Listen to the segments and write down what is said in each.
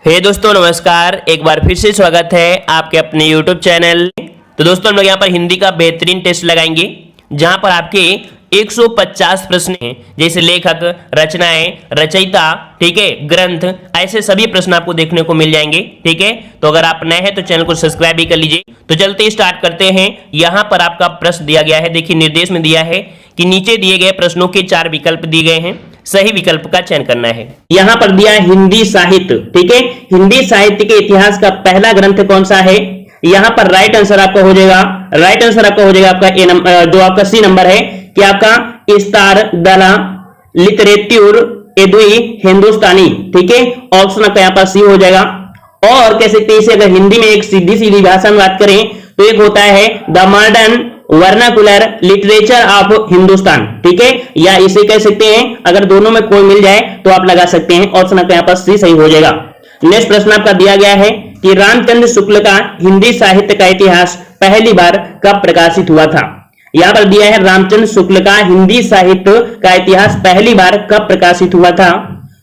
दोस्तों नमस्कार, एक बार फिर से स्वागत है आपके अपने YouTube चैनल। तो दोस्तों हम लोग यहाँ पर हिंदी का बेहतरीन टेस्ट लगाएंगे जहाँ पर आपके 150 प्रश्न हैं, जैसे लेखक, रचनाएं, रचयिता, ठीक है, ग्रंथ, ऐसे सभी प्रश्न आपको देखने को मिल जाएंगे। ठीक है, तो अगर आप नए हैं तो चैनल को सब्सक्राइब भी कर लीजिए। तो चलते ही स्टार्ट करते हैं। यहाँ पर आपका प्रश्न दिया गया है, देखिए निर्देश में दिया है कि नीचे दिए गए प्रश्नों के 4 विकल्प दिए गए हैं, सही विकल्प का चयन करना है। यहाँ पर दिया है हिंदी साहित्य। ठीक है, हिंदी साहित्य के इतिहास का पहला ग्रंथ कौन सा है? यहाँ पर राइट आंसर आपका हो जाएगा, आपका ए नंबर, जो आपका सी नंबर है कि आपका इस्तार दला लिटरेट्यूर एदुई हिंदुस्तानी। ठीक है, ऑप्शन आपका यहाँ पर सी हो जाएगा। और कह सकते हैं इसे अगर हिंदी में एक सीधी सीधी भाषा में बात करें तो एक होता है the modern vernacular literature of Hindustan. ठीक है, या इसे कह सकते हैं, अगर दोनों में कोई मिल जाए तो आप लगा सकते हैं। ऑप्शन आपका यहाँ पर सी सही हो जाएगा। नेक्स्ट प्रश्न आपका दिया गया है कि रामचंद्र शुक्ल का हिंदी साहित्य का इतिहास पहली बार कब प्रकाशित हुआ था? यहाँ पर दिया है रामचंद्र शुक्ल का हिंदी साहित्य का इतिहास पहली बार कब प्रकाशित हुआ था।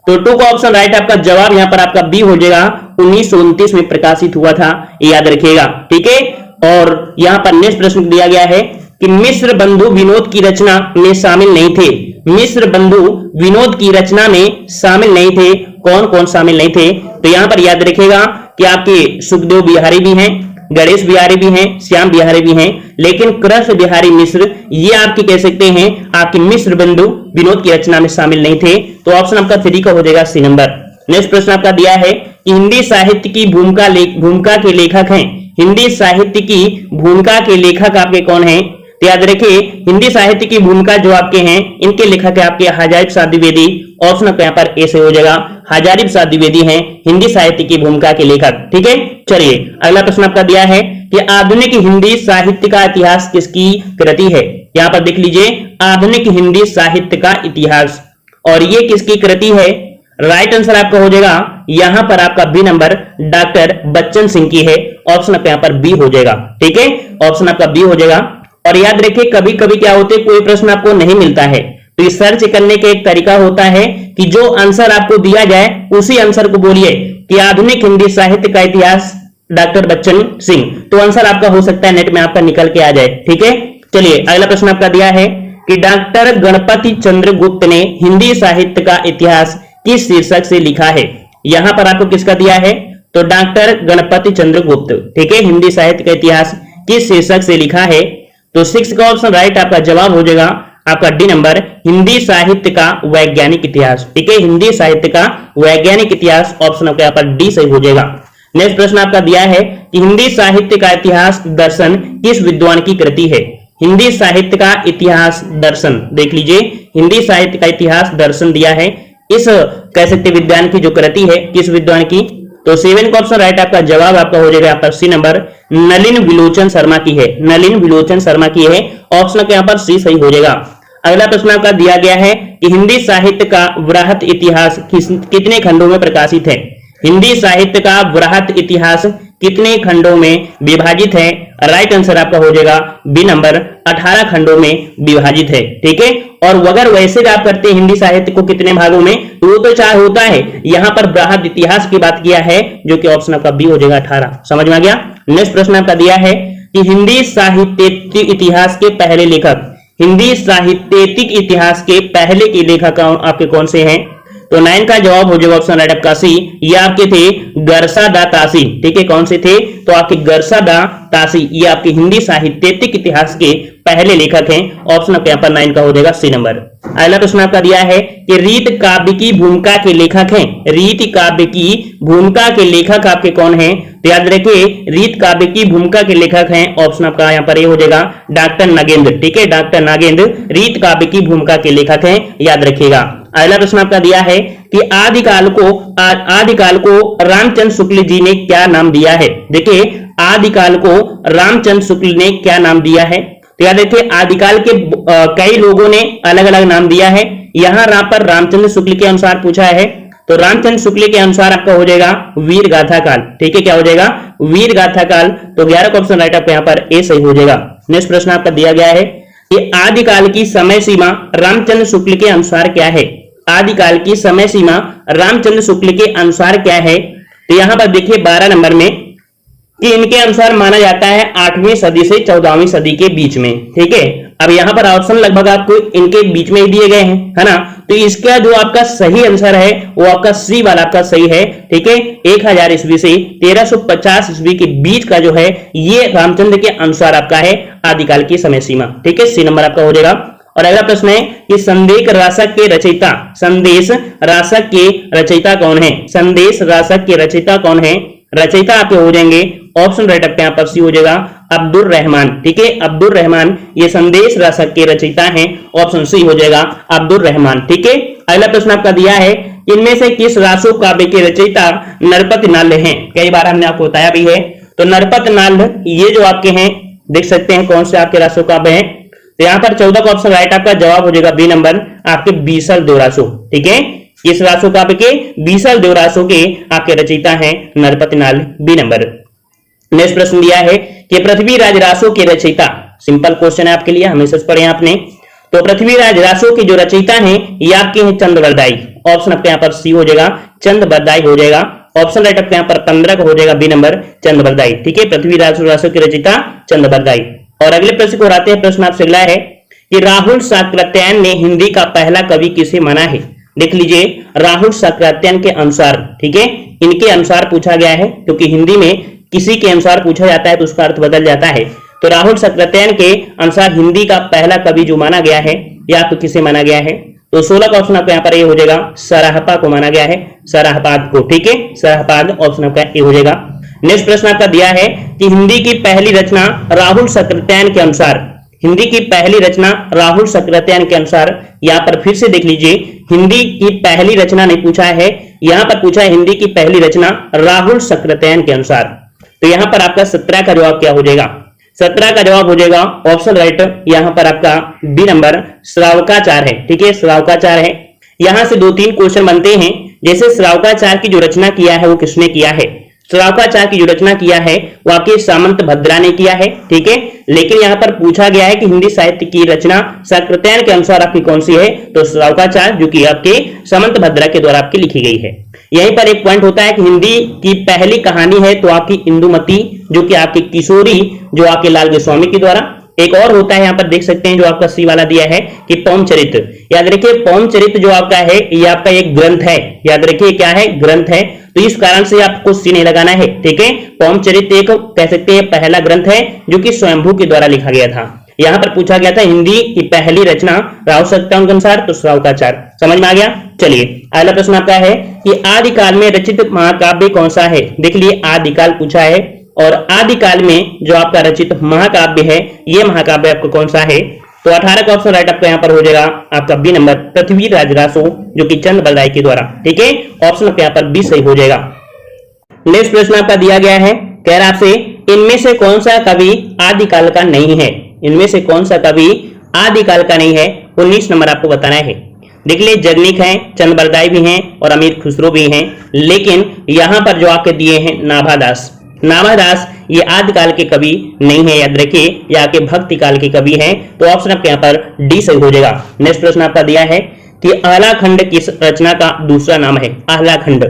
तो 2 का ऑप्शन राइट, आपका जवाब यहाँ पर आपका बी हो जाएगा, 1929 में प्रकाशित हुआ था, याद रखिएगा। ठीक है, और यहाँ पर नेक्स्ट प्रश्न दिया गया है कि मिश्र बंधु विनोद की रचना में शामिल नहीं थे। मिश्र बंधु विनोद की रचना में शामिल नहीं थे, कौन कौन शामिल नहीं थे? तो यहाँ पर याद रखिएगा कि आपके सुखदेव बिहारी भी हैं, गणेश बिहारी भी हैं, श्याम बिहारी भी हैं, लेकिन कृष्ण बिहारी मिश्र ये आपके कह सकते हैं आपके मिश्र बंधु विनोद की रचना में शामिल नहीं थे। तो ऑप्शन आपका 3 का हो जाएगा, सी नंबर। नेक्स्ट प्रश्न आपका दिया है कि हिंदी साहित्य की भूमिका के लेखक हैं। हिंदी साहित्य की भूमिका के लेखक आपके कौन हैं? तो याद रखिए हिंदी साहित्य की भूमिका जो आपके हैं, इनके लेखक है आपके हजारी प्रसाद द्विवेदी। ऑप्शन आपका यहाँ पर ए से हो जाएगा, हजारी प्रसाद द्विवेदी हैं हिंदी साहित्य की भूमिका के लेखक। ठीक है, चलिए अगला प्रश्न आपका दिया है कि आधुनिक हिंदी साहित्य का इतिहास किसकी कृति है? यहाँ पर देख लीजिए, आधुनिक हिंदी साहित्य का इतिहास, और ये किसकी कृति है? राइट आंसर आपका हो जाएगा यहां पर आपका B number, doctor Bachchan Singh की है। ऑप्शन आपका यहाँ पर बी हो जाएगा। ठीक है, ऑप्शन आपका बी हो जाएगा। और याद रखिए कभी कभी क्या होते है, कोई प्रश्न आपको नहीं मिलता है तो इस सर्च करने का एक तरीका होता है कि जो आंसर आपको दिया जाए उसी आंसर को बोलिए कि आधुनिक हिंदी साहित्य का इतिहास डॉक्टर बच्चन सिंह, तो आंसर आपका हो सकता है नेट में आपका निकल के आ जाए। ठीक है, चलिए अगला प्रश्न आपका दिया है कि डॉक्टर गणपति चंद्र गुप्त ने हिंदी साहित्य का इतिहास किस शीर्षक से लिखा है? यहां पर आपको किसका दिया है? तो डॉक्टर गणपति चंद्र गुप्त। ठीक है, हिंदी साहित्य का इतिहास किस शीर्षक से लिखा है? तो 6 का ऑप्शन राइट, आपका जवाब हो जाएगा आपका डी नंबर, हिंदी साहित्य का वैज्ञानिक इतिहास। ठीक है, हिंदी साहित्य का वैज्ञानिक इतिहास, ऑप्शन आपका यहाँ पर डी सही हो जाएगा। नेक्स्ट प्रश्न आपका दिया है कि हिंदी साहित्य का इतिहास दर्शन किस विद्वान की कृति है? हिंदी साहित्य का इतिहास दर्शन, देख लीजिए हिंदी साहित्य का इतिहास दर्शन दिया है, इस कह सकते विद्वान की जो कृति है, किस विद्वान की? तो 7 का ऑप्शन राइट, आपका जवाब आपका हो जाएगा यहाँ पर सी नंबर, नलिन विलोचन शर्मा की है। नलिन विलोचन शर्मा की है, ऑप्शन का यहाँ पर सी सही हो जाएगा। अगला प्रश्न आपका दिया गया है कि हिंदी साहित्य का वृहत इतिहास कितने खंडों में प्रकाशित है? हिंदी साहित्य का वृहत इतिहास कितने खंडों में विभाजित है? राइट आंसर आपका हो जाएगा बी नंबर, 18 खंडों में विभाजित है। ठीक है, और अगर वैसे आप करते हैं हिंदी साहित्य को कितने भागों में, तो वो तो 4 होता है, यहाँ पर वृहत इतिहास की बात किया है, जो कि ऑप्शन आपका बी हो जाएगा 18। समझ में आ गया? नेक्स्ट प्रश्न आपका दिया है कि हिंदी साहित्यिक इतिहास के पहले लेखक, हिंदी साहित्यिक इतिहास के पहले के लेखक आपके कौन से हैं? तो 9 का जवाब हो जाएगा ऑप्शन राइट आपका सी, ये आपके थे गरसा दा तासी। ठीक है, कौन से थे? तो आपके गरसा दा तासी, ये आपके हिंदी साहित्यिक इतिहास के पहले लेखक हैं। ऑप्शन आपका यहाँ पर 9 का हो जाएगा सी नंबर। अगला प्रश्न आपका दिया है कि रीत काव्य की भूमिका के लेखक हैं। रीत काव्य की भूमिका के लेखक आपके कौन हैं? तो याद रखिए रीत काव्य की भूमिका के लेखक हैं, ऑप्शन आपका यहाँ पर ये हो जाएगा डॉक्टर नागेंद्र। ठीक है, डॉक्टर नागेंद्र रीत काव्य की भूमिका के लेखक हैं, याद रखिएगा। अगला प्रश्न आपका दिया है कि आदिकाल को रामचंद्र शुक्ल जी ने क्या नाम दिया है? देखिए आदिकाल को रामचंद्र शुक्ल ने क्या नाम दिया है? तो याद रखिए आदिकाल के कई लोगों ने अलग अलग नाम दिया है, यहाँ पर रामचंद्र शुक्ल के अनुसार पूछा है, तो रामचंद्र शुक्ल के अनुसार आपका हो जाएगा वीर गाथा काल। ठीक है, क्या हो जाएगा? वीर गाथा काल। तो 11 का ऑप्शन राइट आपका यहाँ पर ए सही हो जाएगा। नेक्स्ट प्रश्न आपका दिया गया है कि आदिकाल की समय सीमा रामचंद्र शुक्ल के अनुसार क्या है? आदिकाल की समय सीमा रामचंद्र शुक्ल के अनुसार क्या है? तो यहां पर देखिए 12 नंबर में कि इनके अनुसार माना जाता है 8वीं सदी से 14वीं सदी के बीच में। ठीक है, अब यहां पर ऑप्शन लगभग आपको इनके बीच में ही दिए गए हैं, है ना। तो इसका जो आपका सही आंसर है वो आपका सी वाला आपका सही है। ठीक है, 1000 ईस्वी से 1350 ईस्वी के बीच का जो है ये रामचंद्र के अनुसार आपका है आदिकाल की समय सीमा। ठीक है, सी नंबर आपका हो जाएगा। और अगला प्रश्न है कि संदेश रासक के रचयिता, संदेश रासक के रचयिता कौन है? संदेश रासक के रचयिता कौन है? रचयिता आपके हो जाएंगे ऑप्शन राइट आपके यहाँ पर सी हो जाएगा अब्दुल रहमान। ठीक है, अब्दुल रहमान ये संदेश रासक के रचयिता हैं, ऑप्शन सी हो जाएगा अब्दुल रहमान। ठीक है, अगला प्रश्न आपका दिया है इनमें से किस रासो काव्य के रचयिता नरपत नाल हैं? कई बार हमने आपको बताया भी है। तो नरपत नाल ये जो आपके हैं देख सकते हैं कौन से आपके रासो काव्य हैं। तो यहाँ पर 14 का ऑप्शन राइट आपका जवाब हो जाएगा बी नंबर आपके बीसल देवरासो। ठीक है, इस रासो काव्य के बीसल देवरासो के आपके रचयिता हैं नरपत नाल, बी नंबर। नेक्स्ट प्रश्न दिया है कि पृथ्वीराज रासो के रचयिता, सिंपल क्वेश्चन है आपके लिए, हमेशा पढ़े आपने। तो पृथ्वीराज रासो के जो रचयिता हैं ये आपके हैं चंद्रबरदाई, ऑप्शन आपके यहाँ पर सी हो जाएगा चंद्रबरदाई हो जाएगा। ऑप्शन राइट आपके यहाँ पर 15 का हो जाएगा बी नंबर चंद्रबरदाई। ठीक है, पृथ्वीराज रासो के रचयिता चंद्रबरदाई। और अगले प्रश्न को आते हैं, प्रश्न आपसे अगला है कि राहुल साकृत्यायन ने हिंदी का पहला कवि किसे माना है? देख लीजिए, राहुल साकृत्यायन के अनुसार, ठीक है, इनके अनुसार पूछा गया है, क्योंकि हिंदी में किसी के अनुसार पूछा जाता है तो उसका अर्थ बदल जाता है। तो राहुल साकृत्यायन के अनुसार हिंदी का पहला कवि जो माना गया है या तो किसे माना गया है? तो 16 का ऑप्शन आपका यहाँ पर ये हो जाएगा सराहपा को माना गया है, सराहपाद को। ठीक है, सराहपाद ऑप्शन आपका ये हो जाएगा। नेक्स्ट प्रश्न आपका दिया है कि हिंदी की पहली रचना राहुल साकृत्यायन के अनुसार, हिंदी की पहली रचना राहुल साकृत्यायन के अनुसार, यहाँ पर फिर से देख लीजिए हिंदी की पहली रचना नहीं पूछा है, यहाँ पर पूछा है हिंदी की पहली रचना राहुल साकृत्यायन के अनुसार। तो यहाँ पर आपका 17 का जवाब क्या हो जाएगा? 17 का जवाब हो जाएगा ऑप्शन राइट यहाँ पर आपका बी नंबर श्रावकाचार है। ठीक है, श्रावकाचार है। यहां से 2-3 क्वेश्चन बनते हैं, जैसे श्रावकाचार की जो रचना किया है वो किसने किया है? श्रावकाचार की जो रचना किया है वो आपके सामंत भद्रा ने किया है। ठीक है, लेकिन यहाँ पर पूछा गया है कि हिंदी साहित्य की रचना साकृत्यायन के अनुसार आपकी कौन सी है? तो श्रावकाचार, जो कि आपके सामंत भद्रा के द्वारा आपकी लिखी गई है। यहीं पर एक पॉइंट होता है कि हिंदी की पहली कहानी है तो आपकी इंदुमती, जो कि आपकी किशोरी, जो आपके लाल गोस्वामी के द्वारा। एक और होता है, यहाँ पर देख सकते हैं जो आपका सी वाला दिया है कि पौमचरित। याद रखिए पौमचरित जो आपका है ये आपका एक ग्रंथ है, याद रखिए क्या है? ग्रंथ है। तो इस कारण से आपको सी नहीं लगाना है। ठीक है, पौमचरित एक कह सकते हैं पहला ग्रंथ है जो कि स्वयंभू के द्वारा लिखा गया था। यहाँ पर पूछा गया था हिंदी की पहली रचना राहुल साकृत्यायन के अनुसार, तो श्रावकाचार। समझ में आ गया? चलिए अगला प्रश्न आपका है कि आदिकाल में रचित महाकाव्य कौन सा है? देख लिए आदिकाल पूछा है, और आदिकाल में जो आपका रचित महाकाव्य है ये महाकाव्य आपको कौन सा है? तो 18 का ऑप्शन राइट आपका यहाँ पर हो जाएगा आपका बी नंबर पृथ्वीराज रासो, जो कि चंद्रबरदाई के द्वारा। ठीक है, ऑप्शन आपका यहाँ पर बी सही हो जाएगा। नेक्स्ट प्रश्न आपका दिया गया है, कह रहा आपसे इनमें से कौन सा कवि आदिकाल का नहीं है? इनमें से कौन सा कवि आदिकाल का नहीं है? 19 नंबर आपको बताना है। देख लिए जगनीक हैं, चंद्रबरदाई भी हैं और अमीर खुसरो भी हैं, लेकिन यहां पर जो आपके दिए हैं नाभादास, नाभादास ये आदिकाल के कवि नहीं है, याद रखिए, या के भक्ति काल के कवि हैं। तो ऑप्शन आपके यहाँ पर डी सही हो जाएगा। नेक्स्ट प्रश्न आपका दिया है कि आहला खंड किस रचना का दूसरा नाम है? आहला खंड,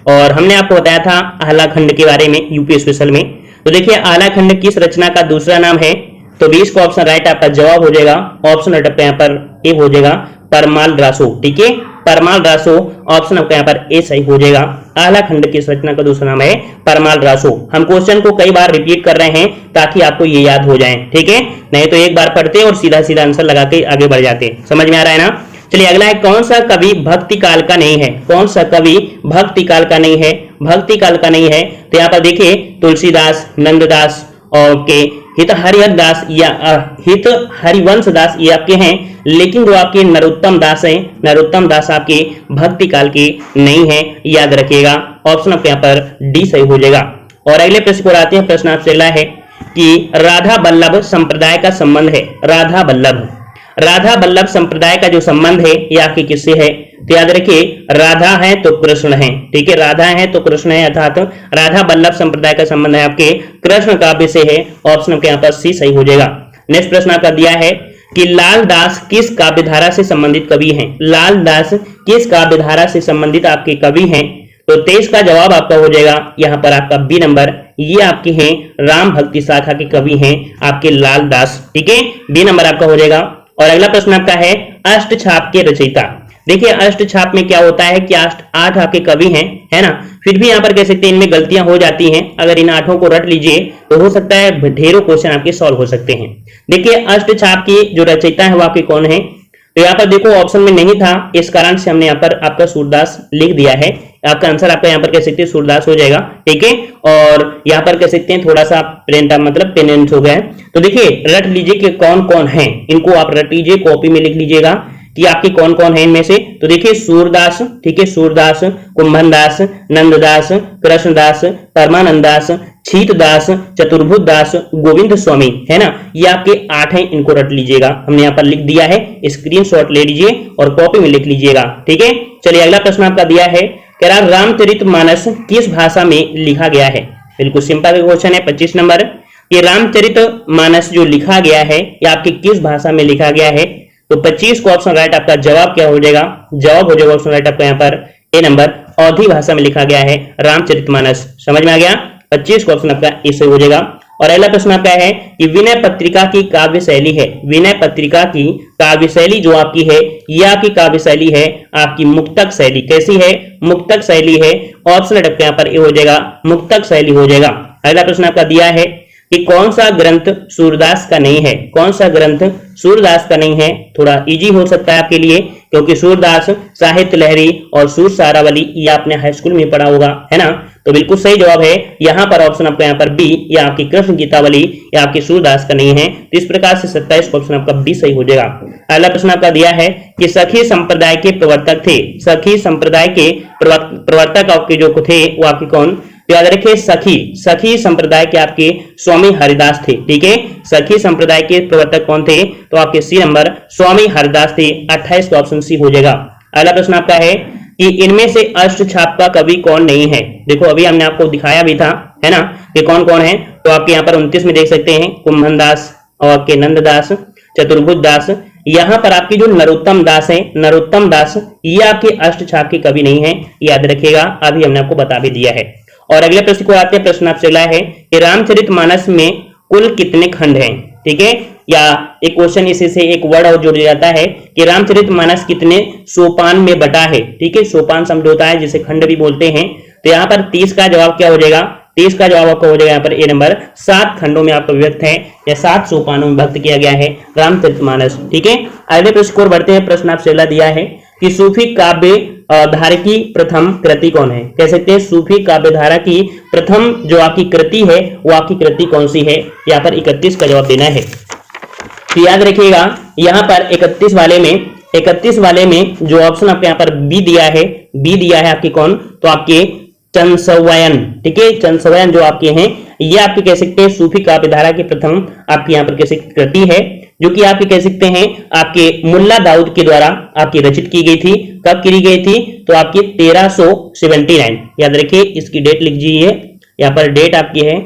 और हमने आपको बताया था आहला खंड के बारे में यूपी स्पेशल में। तो देखिए आहला खंड किस रचना का दूसरा नाम है? तो 20 का ऑप्शन राइट आपका जवाब हो जाएगा, ऑप्शन राइट आपका यहाँ पर ए हो जाएगा परमाल रासो। ठीक है, परमाल रासो ऑप्शन आपका यहाँ पर ए सही हो जाएगा। आहला खंड की रचना का दूसरा नाम है परमाल रासो। हम क्वेश्चन को कई बार रिपीट कर रहे हैं ताकि आपको ये याद हो जाए। ठीक है, नहीं तो एक बार पढ़ते और सीधा सीधा आंसर लगा के आगे बढ़ जाते। समझ में आ रहा है ना? चलिए अगला है, कौन सा कवि भक्ति काल का नहीं है? कौन सा कवि भक्ति काल का नहीं है? भक्ति काल का नहीं है तो यहाँ पर देखिए तुलसीदास, नंददास और के हित हरिहर दास या हित हरिवंश दास ये आपके हैं, लेकिन जो आपके नरोत्तम दास हैं, नरोत्तम दास आपके भक्ति काल के नहीं है, याद रखिएगा। ऑप्शन आपके यहाँ पर डी सही हो जाएगा। और अगले प्रश्न को आते हैं, प्रश्न आपसे अगला है कि राधा बल्लभ संप्रदाय का संबंध है। राधा बल्लभ संप्रदाय का जो संबंध है यह आपके किससे है? तो याद रखिए राधा है तो कृष्ण है। ठीक है, राधा है तो कृष्ण है, अर्थात राधा बल्लभ संप्रदाय का संबंध है आपके कृष्ण काव्य से है। ऑप्शन आपके यहाँ पर सी सही हो जाएगा। नेक्स्ट प्रश्न आपका दिया है कि लाल दास किस काव्यधारा से संबंधित कवि हैं? लाल दास किस काव्यधारा से संबंधित आपके कवि हैं? तो 23 का जवाब आपका हो जाएगा यहाँ पर आपका बी नंबर। ये आपके हैं राम भक्ति शाखा के कवि हैं आपके लाल दास। ठीक है, बी नंबर आपका हो जाएगा। और अगला प्रश्न आपका है अष्टछाप के रचयिता। देखिए अष्टछाप में क्या होता है कि आठ आपके कवि हैं, है ना, फिर भी यहाँ पर कह सकते हैं इनमें गलतियां हो जाती हैं। अगर इन आठों को रट लीजिए तो हो सकता है ढेरों क्वेश्चन आपके सॉल्व हो सकते हैं। देखिए अष्टछाप की जो रचयिता है वो आपके कौन है, तो यहाँ पर देखो ऑप्शन में नहीं था, इस कारण से हमने यहाँ पर आपका सूरदास लिख दिया है। आपका आंसर आपका यहाँ पर कह सकते हैं सूरदास हो जाएगा। ठीक है, और यहाँ पर कह सकते हैं थोड़ा सा पेनेंट हो गया है। तो देखिए रट लीजिए कि कौन कौन है, इनको आप रट लीजिए, कॉपी में लिख लीजिएगा कि आपके कौन कौन है इनमें से। तो देखिए सूरदास, ठीक है, सूरदास, कुंभनदास, नंददास, कृष्णदास, परमानंदास, छीतदास, चतुर्भुज दास, गोविंद स्वामी, है ना, ये आपके 8 हैं, इनको रट लीजिएगा। हमने यहाँ पर लिख दिया है, स्क्रीनशॉट ले लीजिए और कॉपी में लिख लीजिएगा। ठीक है, चलिए अगला प्रश्न आपका दिया है, कह रहा रामचरितमानस किस भाषा में लिखा गया है। बिल्कुल सिंपल क्वेश्चन है, 25 नंबर। ये रामचरितमानस जो लिखा गया है ये आपके किस भाषा में लिखा गया है, तो 25 को ऑप्शन राइट आपका जवाब क्या हो जाएगा, जवाब हो जाएगा ऑप्शन राइट आपका यहाँ पर ए नंबर, अवधी भाषा में लिखा गया है रामचरितमानस। समझ में आ गया, 25 को ऑप्शन आपका इससे हो जाएगा। और अगला प्रश्न आपका है कि विनय पत्रिका की काव्य शैली है, विनय पत्रिका की काव्य शैली जो आपकी है ये आपकी काव्य शैली है आपकी मुक्तक शैली। कैसी है, मुक्तक शैली है। ऑप्शन आपका यहाँ पर ए हो जाएगा, मुक्तक शैली हो जाएगा। अगला प्रश्न आपका दिया है कि कौन सा ग्रंथ सूरदास का नहीं है, कौन सा ग्रंथ सूरदास का नहीं है। थोड़ा इजी हो सकता है आपके लिए, क्योंकि सूरदास, साहित्य लहरी और सूर सारावली ये आपने हाई स्कूल में पढ़ा होगा, है ना। तो बिल्कुल सही जवाब है यहाँ पर ऑप्शन आपका यहाँ पर बी, या आपकी कृष्ण गीतावली या आपकी सूरदास का नहीं है। तो इस प्रकार से 27 ऑप्शन आपका बी सही हो जाएगा। अगला प्रश्न आपका दिया है कि सखी संप्रदाय के प्रवर्तक थे, सखी संप्रदाय के प्रवर्तक आपके जो थे वो आपके कौन, याद रखिए सखी संप्रदाय के आपके स्वामी हरिदास थे। ठीक है, सखी संप्रदाय के प्रवर्तक कौन थे, तो आपके सी नंबर स्वामी हरिदास थे। 28 का ऑप्शन सी हो जाएगा। अगला प्रश्न आपका है कि इनमें से अष्टछाप का कवि कौन नहीं है। देखो अभी हमने आपको दिखाया भी था, है ना, कि कौन कौन है। तो आपके यहाँ पर 29 में देख सकते हैं कुंभनदास और आपके नंददास, चतुर्भुज दास। यहाँ पर आपकी जो नरोत्तम दास है, नरोत्तम दास ये आपके अष्टछाप के कवि नहीं है, याद रखिएगा, अभी हमने आपको बता भी दिया है। और अगले प्रश्न को आते हैं, प्रश्न आपसे अगला है कि रामचरितमानस में कुल कितने खंड हैं। ठीक है, या एक क्वेश्चन इसी से एक वर्ड और जोड़ जाता है कि रामचरितमानस कितने सोपान में बटा है। ठीक है, सोपान शब्द होता है जिसे खंड भी बोलते हैं। तो यहाँ पर 30 का जवाब क्या हो जाएगा, 30 का जवाब आपका हो जाएगा यहाँ पर ए नंबर, 7 खंडों में आपका विभक्त है या 7 सोपानों में विभक्त किया गया है रामचरितमानस। ठीक है, अगले प्रश्न को बढ़ते हैं। प्रश्न आपसे अगला दिया है कि सूफी काव्य धारा की प्रथम कृति कौन है। कह सकते हैं सूफी काव्य धारा की प्रथम जो आपकी कृति है वो आपकी कृति कौन सी है। यहाँ पर 31 का जवाब देना है। तो याद रखिएगा यहाँ पर 31 वाले में जो ऑप्शन आपके यहाँ पर बी दिया है, बी दिया है आपके कौन, तो आपके चंसवयन। ठीक है, चंसवयन जो आपके हैं ये आपके कह सकते हैं सूफी काव्य धारा की प्रथम आपकी यहाँ पर कह सकते कृति है, जो कि आपके कह सकते हैं आपके मुल्ला दाऊद के द्वारा आपकी रचित की गई थी। कब की गई थी, तो आपकी 1379। याद रखिए, इसकी डेट लिख लीजिए, यहाँ पर डेट आपकी है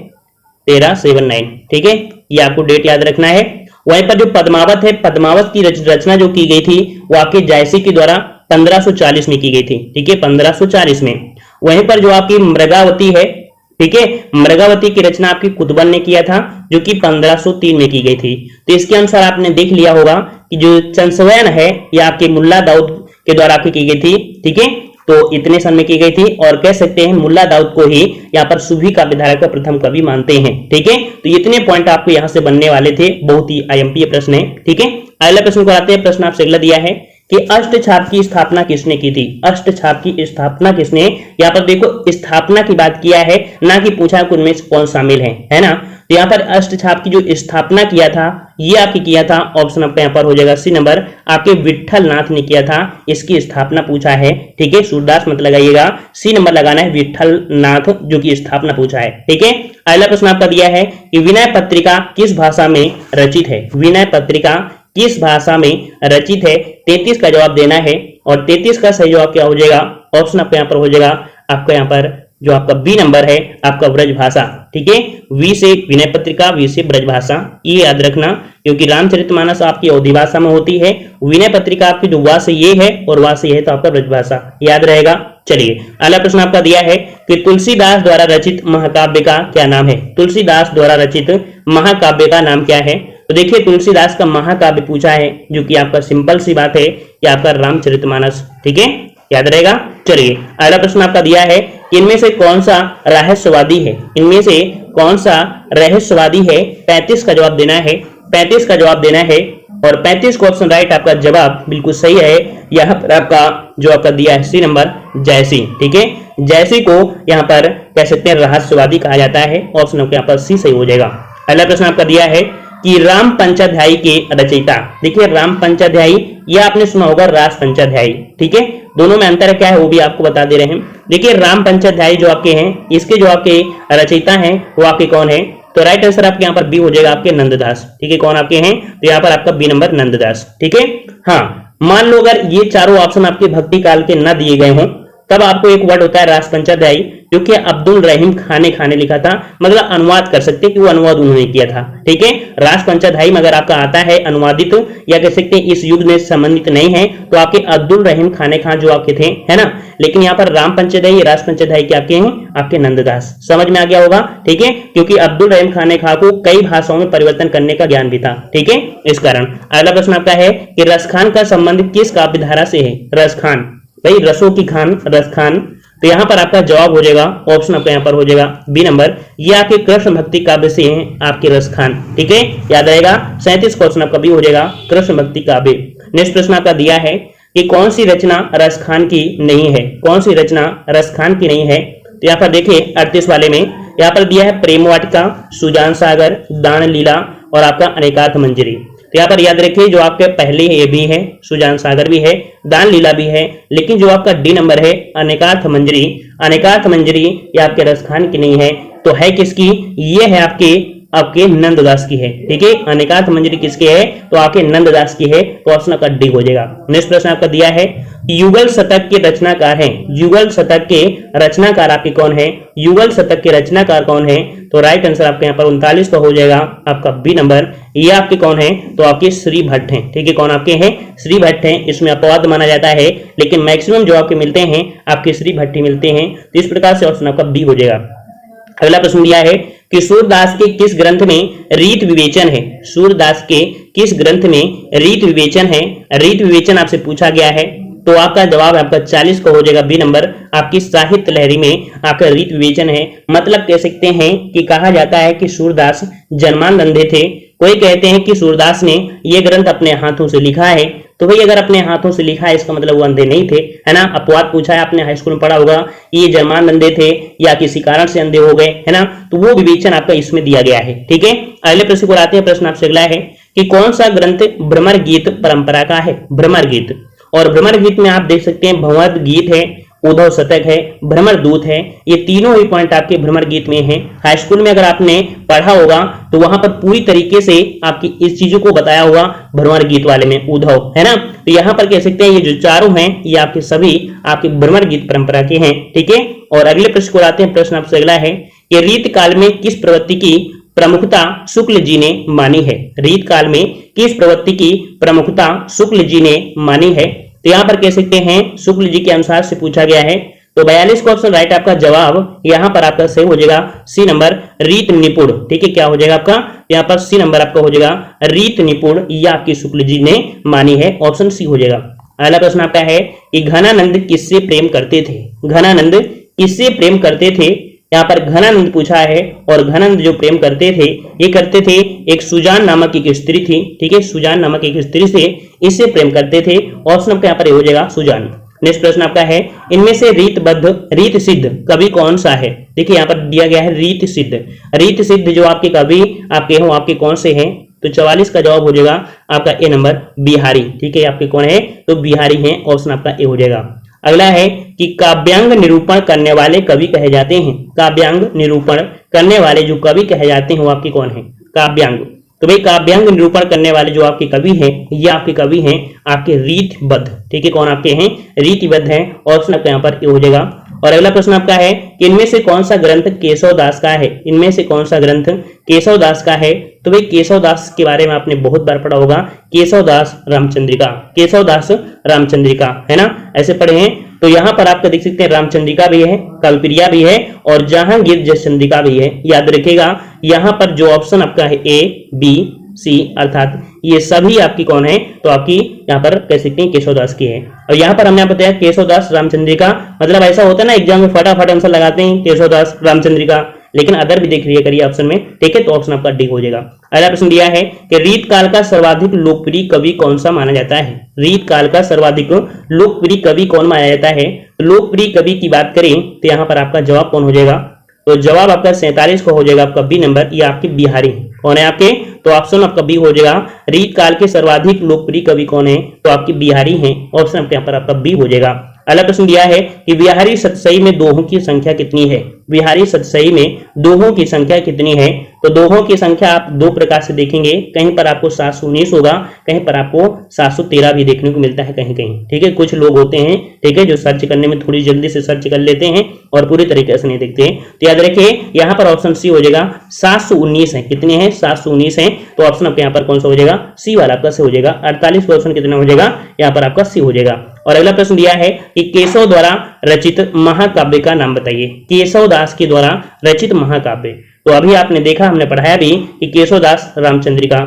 1379। ठीक है, ये आपको डेट याद रखना है। वहीं पर जो पद्मावत है, पद्मावत की रचना जो की गई थी वो आपके जायसी के द्वारा 1540 में की गई थी। ठीक है, 1540 में। वहीं पर जो आपकी मृगावती है, ठीक है, मृगावती की रचना आपकी कुतुबन ने किया था, जो कि 1503 में की गई थी। तो इसके अनुसार आपने देख लिया होगा कि जो चंसवयन है यह आपके मुल्ला दाऊद के द्वारा आपकी की गई थी। ठीक है, तो इतने सन में की गई थी, और कह सकते हैं मुल्ला दाऊद को ही यहाँ पर सूफी काव्य धारा का प्रथम कवि मानते हैं। ठीक है, तो इतने पॉइंट आपको यहाँ से बनने वाले थे, बहुत ही आईएमपी प्रश्न है। ठीक है, अगला प्रश्न को आते हैं। प्रश्न आपसे अगला दिया है कि अष्टछाप की स्थापना किसने की थी। अष्टछाप की स्थापना किसने, यहाँ पर देखो स्थापना की बात किया है, ना कि पूछा कि उनमें कौन शामिल है ना। तो यहाँ पर अष्टछाप की जो स्थापना किया था ये आपकी किया था, ऑप्शन आपका यहाँ पर हो जाएगा सी नंबर, आपके विट्ठल नाथ ने किया था, इसकी स्थापना पूछा है। ठीक है, सूरदास मत लगाइएगा, सी नंबर लगाना है, विट्ठल नाथ जो की स्थापना पूछा है। ठीक है, अगला प्रश्न आपका दिया है कि विनय पत्रिका किस भाषा में रचित है। विनय पत्रिका किस भाषा में रचित है, 33 का जवाब देना है। और 33 का सही जवाब क्या हो जाएगा, ऑप्शन आपका यहाँ पर हो जाएगा आपका यहाँ पर जो आपका बी नंबर है आपका ब्रजभाषा, ठीक है। वी से विनय पत्रिका, वी से ब्रजभाषा, ये याद रखना, क्योंकि रामचरितमानस आपकी अवधी भाषा में होती है, विनय पत्रिका आपकी जो वा से ये है और वा से ये है तो आपका ब्रजभाषा, याद रहेगा। चलिए अगला प्रश्न आपका दिया है कि तुलसीदास द्वारा रचित महाकाव्य का क्या नाम है। तुलसीदास द्वारा रचित महाकाव्य का नाम क्या है। तो देखिए तुलसीदास का महाकाव्य पूछा है, जो कि आपका सिंपल सी बात है, ये आपका रामचरितमानस, ठीक है, याद रहेगा। चलिए अगला प्रश्न आपका दिया है, इनमें से कौन सा रहस्यवादी है। इनमें से कौन सा रहस्यवादी है। 35 का जवाब देना है, 35 का जवाब देना है, और 35 को ऑप्शन राइट आपका जवाब बिल्कुल सही है। यहाँ पर आपका जो आपका दिया है सी नंबर जयसी, ठीक है। जयसी को यहाँ पर कह सकते हैं रहस्यवादी कहा जाता है, ऑप्शन आपका यहाँ पर सी सही हो जाएगा। अगला प्रश्न आपका दिया है कि राम पंचाध्यायी के रचयिता। देखिए राम पंचाध्यायी, यह आपने सुना होगा रास पंचाध्यायी, ठीक है, दोनों में अंतर क्या है वो भी आपको बता दे रहे हैं। देखिए राम पंचाध्यायी जो आपके हैं, इसके जो आपके रचयिता हैं वो आपके कौन है। तो राइट आंसर आपके यहाँ पर बी हो जाएगा, आपके नंददास, ठीक है। कौन आपके हैं, तो यहाँ पर आपका बी नंबर नंददास, ठीक है। हाँ, मान लो अगर ये चारों ऑप्शन आपके भक्ति काल के न दिए गए हों, तब आपको एक वर्ड होता है रास पंचाध्यायी, जो कि अब्दुल रहीम खान ने लिखा था, मतलब अनुवाद कर सकते हैं कि वो अनुवाद उन्होंने किया था, ठीक है। रास पंचाध्यायी में अगर आपका आता है अनुवादित, या कह सकते हैं इस युग में संबंधित नहीं है, तो आपके अब्दुल रहीम खान जो आपके थे, है ना। लेकिन यहाँ पर राम पंचाध्यायी, रास पंचाध्यायी के आपके हैं आपके नंददास। समझ में आ गया होगा, ठीक है, क्योंकि अब्दुल रहीम खान को कई भाषाओं में परिवर्तन करने का ज्ञान भी था, ठीक है, इस कारण। अगला प्रश्न आपका है कि रसखान का संबंध किस काव्य धारा से है। रसखान, भाई रसों की खान, रसखान, तो यहाँ पर आपका जवाब हो जाएगा, ऑप्शन आपका यहाँ पर हो जाएगा बी नंबर, ये आपके कृष्ण भक्ति काव्य से हैं आपके रसखान, ठीक है, याद रहेगा। 37 क्वेश्चन आपका बी हो जाएगा कृष्ण भक्ति काव्य। नेक्स्ट प्रश्न आपका दिया है कि कौन सी रचना रसखान की नहीं है। कौन सी रचना रसखान की नहीं है। तो यहाँ पर देखिए 38 वाले में यहाँ पर दिया है प्रेम वाटिका, सुजान सागर, दान लीला और आपका अनेकार्थ मंजरी। तो यहाँ पर याद रखिए जो आपके पहले ये भी है, सुजान सागर भी है, दान लीला भी है, लेकिन जो आपका डी नंबर है अनेकार्थ मंजरी, अनेकार्थ मंजरी ये आपके रसखान की नहीं है, तो है किसकी, ये है आपके नंददास की है, ठीक है। अनेकार्थ मंजरी किसके है, तो आपके नंददास की है, तो ऑप्शन का डी हो जाएगा। नेक्स्ट प्रश्न आपका दिया है युगल शतक के रचनाकार हैं। युगल शतक के रचनाकार आपके कौन है। युगल शतक के रचनाकार कौन है, तो राइट आंसर आपके यहाँ पर 39 का हो जाएगा आपका बी नंबर। ये आपके कौन है, तो आपके श्री भट्ट हैं, ठीक है। कौन आपके हैं, श्री भट्ट हैं। इसमें अपवाद माना जाता है, लेकिन मैक्सिमम जो आपके मिलते हैं आपके श्री भट्ट ही मिलते हैं, तो इस प्रकार से ऑप्शन आपका बी हो जाएगा। अगला प्रश्न दिया है कि सूरदास के किस ग्रंथ में रीत विवेचन है। सूरदास के किस ग्रंथ में रीत विवेचन है। रीत विवेचन आपसे पूछा गया है, तो आपका जवाब आपका 40 का हो जाएगा बी नंबर। आपकी साहित्य लहरी में आपका रीत विवेचन है, मतलब कह सकते हैं कि कहा जाता है कि सूरदास जन्मान अंधे थे। कोई कहते हैं कि सूरदास ने ये ग्रंथ अपने हाथों से लिखा है, तो भाई अगर अपने हाथों से लिखा है इसका मतलब वो अंधे नहीं थे, है ना। अपवाद पूछा है, आपने हाई स्कूल में पढ़ा होगा, ये जन्मान अंधे थे या किसी कारण से अंधे हो गए, है ना, तो वो विवेचन आपका इसमें दिया गया है, ठीक है। अगले प्रश्न को आते हैं। प्रश्न आपसे अगला है कि कौन सा ग्रंथ भ्रमर गीत परंपरा का है। भ्रमर गीत, और भ्रमर गीत में आप देख सकते हैं भंवर गीत है, उद्धव शतक है, भ्रमर दूत है, ये तीनों ही पॉइंट आपके भ्रमर गीत में हैं। हाई स्कूल में अगर आपने पढ़ा होगा तो वहां पर पूरी तरीके से आपकी इस चीजों को बताया होगा भ्रमर गीत वाले में, उद्धव, है ना। तो यहाँ पर कह सकते हैं ये जो चारों हैं ये आपके सभी आपके भ्रमर गीत परंपरा के हैं, ठीक है। और अगले प्रश्न को आते हैं। प्रश्न आपसे अगला है कि रीत काल में किस प्रवृत्ति की प्रमुखता शुक्ल जी ने मानी है। रीत काल में किस प्रवृत्ति की प्रमुखता शुक्ल जी ने मानी है। तो यहाँ पर कह सकते हैं शुक्ल जी के अनुसार से पूछा गया है, तो 42 का ऑप्शन राइट आपका जवाब यहाँ पर आपका सही हो जाएगा सी नंबर रीत निपुण, ठीक है। क्या हो जाएगा आपका यहाँ पर सी नंबर आपका हो जाएगा रीत निपुण, यह आपकी शुक्ल जी ने मानी है, ऑप्शन सी हो जाएगा। अगला प्रश्न आपका है कि घनानंद किससे प्रेम करते थे। घनानंद किससे प्रेम करते थे। यहाँ पर घनानंद पूछा है, और घनानंद जो प्रेम करते थे ये करते थे एक सुजान नामक एक स्त्री थी, ठीक है। सुजान नामक एक स्त्री से इससे प्रेम करते थे, ऑप्शन आपका यहाँ पर हो जाएगा सुजान। नेक्स्ट प्रश्न आपका है इनमें से रीतबद्ध रीत सिद्ध कवि कौन सा है। देखिए यहाँ पर दिया गया है रीत सिद्ध। रीत सिद्ध जो आपके कवि आपके हो आपके कौन से हैं, तो 44 का जवाब हो जाएगा आपका ए नंबर बिहारी, ठीक है। आपके कौन है, तो बिहारी हैं, ऑप्शन आपका ए हो जाएगा। अगला है कि काव्यांग निरूपण करने वाले कवि कहे जाते हैं। काव्यांग निरूपण करने वाले जो कवि कहे जाते हैं वो आपके कौन है, काव्यांग। तो भाई काव्यांग निरूपण करने वाले जो आपके कवि हैं ये आपके कवि हैं आपके रीतबद्ध, ठीक है। कौन आपके हैं, रीतिबद्ध हैं, ऑप्शन आपका यहाँ पर ए हो जाएगा। और अगला प्रश्न आपका है कि इनमें से कौन सा ग्रंथ केशव दास का है, इनमें से कौन सा ग्रंथ केशव दास का है। तो भाई केशव दास के बारे में आपने बहुत बार पढ़ा होगा, केशव दास रामचंद्रिका, केशव दास रामचंद्रिका, है ना, ऐसे पढ़े हैं। तो यहाँ पर आपका देख सकते हैं रामचंद्रिका भी है, कल्पप्रिया भी है और जहांगीर जयचंद्रिका भी है। याद रखिएगा यहाँ पर जो ऑप्शन आपका है ए बी सी अर्थात ये सभी आपकी कौन है, तो आपकी यहाँ पर कह सकते हैं केशवदास की है। और यहाँ पर हमने बताया केशवदास रामचंद्रिका, मतलब ऐसा होता है ना एग्जाम में फटाफट आंसर लगाते हैं केशवदास रामचंद्रिका, लेकिन अदर भी देख लिया करिए ऑप्शन में, ठीक है। तो ऑप्शन आपका डी हो जाएगा। अगला प्रश्न दिया है कि रीत काल का सर्वाधिक लोकप्रिय कवि कौन सा माना जाता है। रीत काल का सर्वाधिक लोकप्रिय कवि कौन माना जाता है। लोकप्रिय कवि की बात करें तो यहाँ पर आपका जवाब कौन हो जाएगा, तो जवाब आपका 47 को हो जाएगा आपका बी नंबर, ये आपके बिहारी कौन है आपके, तो ऑप्शन आपका बी हो जाएगा। रीत काल के सर्वाधिक लोकप्रिय कवि कौन है, तो आपके बिहारी हैं, ऑप्शन आपके यहाँ पर आपका बी हो जाएगा। अगला प्रश्न दिया है कि बिहारी सतसई में दोहों की संख्या कितनी है। बिहारी सतसई में दोहों की संख्या कितनी है, तो दोहों की संख्या आप दो प्रकार से देखेंगे, कहीं पर आपको 719 होगा, कहीं पर आपको 713 भी देखने को मिलता है कहीं कहीं, ठीक है। कुछ लोग होते हैं, ठीक है, जो सर्च करने में थोड़ी जल्दी से सर्च कर लेते हैं और पूरी तरीके से नहीं देखते हैं। तो याद रखिए यहाँ पर ऑप्शन सी हो जाएगा, 719 है, कितने हैं 719 है, तो ऑप्शन आपके यहाँ पर कौन सा हो जाएगा, सी वाला आपका सी हो जाएगा। 48 का ऑप्शन कितना हो जाएगा, यहाँ पर आपका सी हो जाएगा। और अगला प्रश्न दिया है कि केशव द्वारा रचित महाकाव्य का नाम बताइए। केशव दास के द्वारा रचित महाकाव्य, तो अभी आपने देखा, हमने पढ़ाया भी कि केशव दास रामचंद्रिका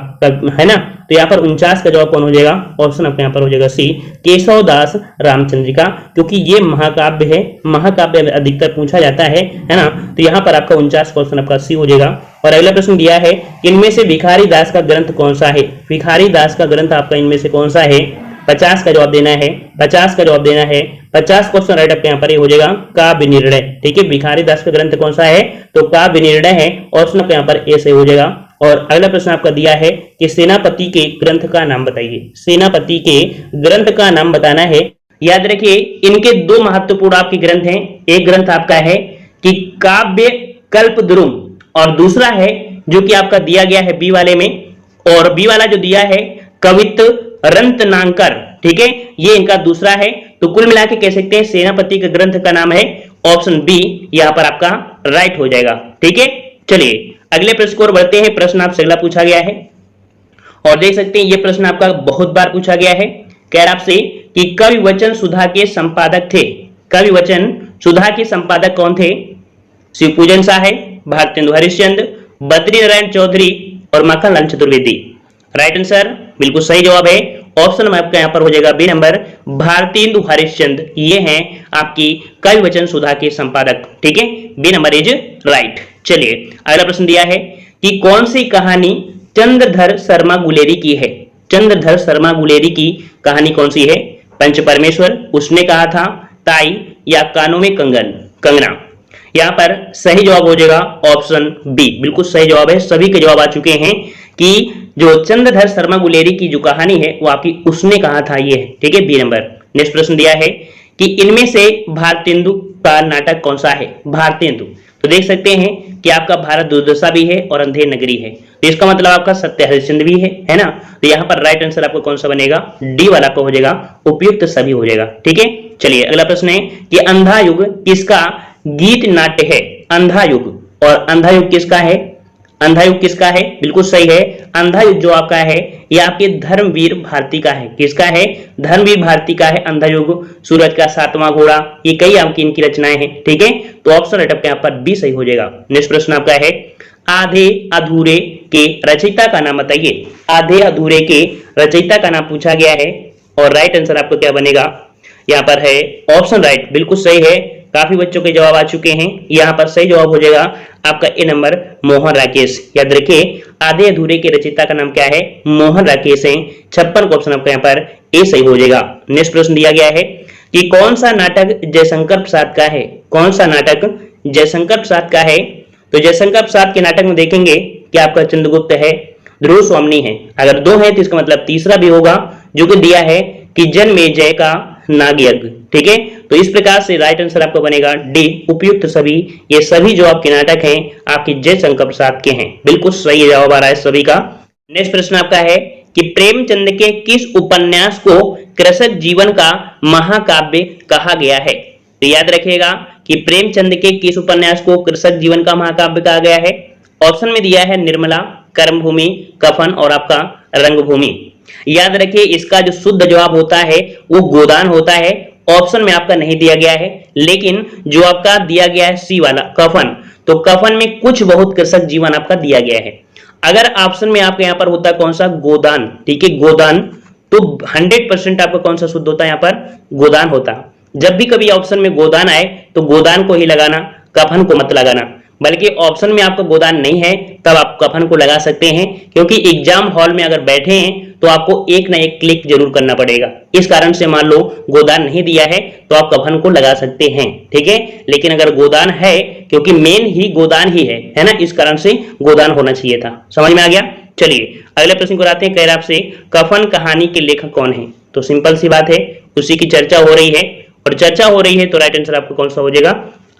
है ना, तो यहाँ पर 49 का जवाब कौन हो जाएगा, ऑप्शन आपके यहाँ पर हो जाएगा सी, केशव दास रामचंद्रिका, क्योंकि ये महाकाव्य है, महाकाव्य अधिकतर पूछा जाता है ना, तो यहाँ पर आपका 49 का ऑप्शन आपका सी हो जाएगा। और अगला प्रश्न दिया है इनमें से भिखारी दास का ग्रंथ कौन सा है। भिखारी दास का ग्रंथ आपका इनमें से कौन सा है, 50 का जवाब देना है, 50 का जवाब देना है। 50 क्वेश्चन राइट आपके यहाँ पर ये हो जाएगा काव्य निर्णय, ठीक है। भिखारी दास का ग्रंथ कौन सा है, तो काव्य निर्णय है, ऑप्शन आपके यहाँ पर ए से हो जाएगा। और अगला प्रश्न आपका दिया है कि सेनापति के ग्रंथ का नाम बताइए। सेनापति के ग्रंथ का नाम बताना है। याद रखिए इनके दो महत्वपूर्ण आपके ग्रंथ हैं, एक ग्रंथ आपका है कि काव्य कल्पद्रुम और दूसरा है जो कि आपका दिया गया है बी वाले में, और बी वाला जो दिया है कवित रंतनांकर, ठीक है, ये इनका दूसरा है। तो कुल मिला के कह सकते हैं सेनापति के ग्रंथ का नाम है ऑप्शन बी, यहां पर आपका राइट हो जाएगा, ठीक है। चलिए अगले प्रश्न को और बढ़ते हैं। प्रश्न आपसे अगला पूछा गया है और देख सकते हैं ये प्रश्न आपका बहुत बार पूछा गया है। कह रहा आपसे कि कवि वचन सुधा के संपादक थे। कवि वचन सुधा के संपादक कौन थे। शिवपूजन शाह है, भारतेंदु हरिश्चंद्र, बद्री नारायण चौधरी और माखनलाल चतुर्वेदी। राइट आंसर बिल्कुल सही जवाब है, ऑप्शन में आपका यहाँ पर हो जाएगा बी नंबर, भारतेंदु हरिश्चंद्र, ये हैं आपकी कवि वचन सुधा के संपादक, ठीक है, बी नंबर इज राइट। चलिए अगला प्रश्न दिया है कि कौन सी कहानी चंद्रधर शर्मा गुलेरी की है। चंद्रधर शर्मा गुलेरी की कहानी कौन सी है। पंच परमेश्वर, उसने कहा था, ताई या कानों में कंगना। यहाँ पर सही जवाब हो जाएगा ऑप्शन बी, बिल्कुल सही जवाब है। सभी के जवाब आ चुके हैं कि जो चंद्रधर शर्मा गुलेरी की जो कहानी है वो आपकी उसने कहा था, ये है, ठीक है, बी नंबर। नेक्स्ट प्रश्न दिया है कि इनमें से भारतेंदु का नाटक कौन सा है। भारतेंदु, तो देख सकते हैं कि आपका भारत दुर्दशा भी है और अंधेर नगरी है, तो इसका मतलब आपका सत्य हरिश्चंद्र भी है ना। तो यहाँ पर राइट आंसर आपको कौन सा बनेगा, डी वाला का हो जाएगा, उपयुक्त सभी हो जाएगा, ठीक है। चलिए अगला प्रश्न है कि अंधा युग किसका गीत नाट्य है। अंधा युग, और अंधा युग किसका है, अंधा युग किसका है, बिल्कुल सही है। अंधा युग जो आपका है ये आपके धर्मवीर भारती का है। किसका है, धर्मवीर भारती का है अंधा युग। सूरज का सातवां घोड़ा, ये कई आपकी इनकी रचनाएं हैं, ठीक है। तो ऑप्शन राइट आपके यहाँ पर बी सही हो जाएगा। नेक्स्ट प्रश्न आपका है आधे अधूरे के रचयिता का नाम बताइए। आधे अधूरे के रचयिता का नाम पूछा गया है और राइट आंसर आपको क्या बनेगा, यहाँ पर है ऑप्शन राइट, बिल्कुल सही है। काफी बच्चों के जवाब आ चुके हैं, यहाँ पर सही जवाब हो जाएगा आपका ए नंबर, मोहन राकेश। याद रखिए आधे अधूरे के रचयिता का नाम क्या है, मोहन राकेश है। 56 का ऑप्शन आपका यहाँ पर ए सही हो जाएगा। नेक्स्ट प्रश्न दिया गया है कि कौन सा नाटक जयशंकर प्रसाद का है। कौन सा नाटक जयशंकर प्रसाद का है, तो जयशंकर प्रसाद के नाटक में देखेंगे कि आपका चंद्रगुप्त है, ध्रुव स्वामिनी है। अगर दो है तो इसका मतलब तीसरा भी होगा, जो कि दिया है कि जन्मेजय का नागयज्ञ, ठीक है। तो इस प्रकार से राइट आंसर आपको बनेगा डी, उपयुक्त सभी। ये सभी जो आपके नाटक हैं आपके जयशंकर प्रसाद के हैं, बिल्कुल सही जवाब आ रहा है सभी का। नेक्स्ट प्रश्न आपका है कि प्रेमचंद के किस उपन्यास को कृषक जीवन का महाकाव्य कहा गया है। तो याद रखिएगा कि प्रेमचंद के किस उपन्यास को कृषक जीवन का महाकाव्य कहा गया है? ऑप्शन में दिया है निर्मला, कर्मभूमि, कफन और आपका रंगभूमि। याद रखिए इसका जो शुद्ध जवाब होता है वो गोदान होता है। ऑप्शन में आपका नहीं दिया गया है, लेकिन जो आपका दिया गया है सी वाला कफन, तो कफन में कुछ बहुत कृषक जीवन आपका दिया गया है। अगर ऑप्शन में आपके यहाँ पर होता कौन सा? गोदान। ठीक है, गोदान, तो 100% आपका कौन सा शुद्ध होता है? यहाँ पर गोदान होता। जब भी कभी ऑप्शन में गोदान आए तो गोदान को ही लगाना, कफन को मत लगाना। बल्कि ऑप्शन में आपका गोदान नहीं है तब आप कफन को लगा सकते हैं, क्योंकि एग्जाम हॉल में अगर बैठे हैं तो आपको एक ना एक क्लिक जरूर करना पड़ेगा। इस कारण से मान लो गोदान नहीं दिया है तो आप कफन को लगा सकते हैं। ठीक है, लेकिन अगर गोदान है, क्योंकि मेन ही गोदान ही है ना, इस कारण से गोदान होना चाहिए था। समझ में आ गया? चलिए अगले प्रश्न को आते हैं। कह रहे आपसे कफन कहानी के लेखक कौन है? तो सिंपल सी बात है, उसी की चर्चा हो रही है, और चर्चा हो रही है तो राइट आंसर आपका कौन सा हो जाएगा?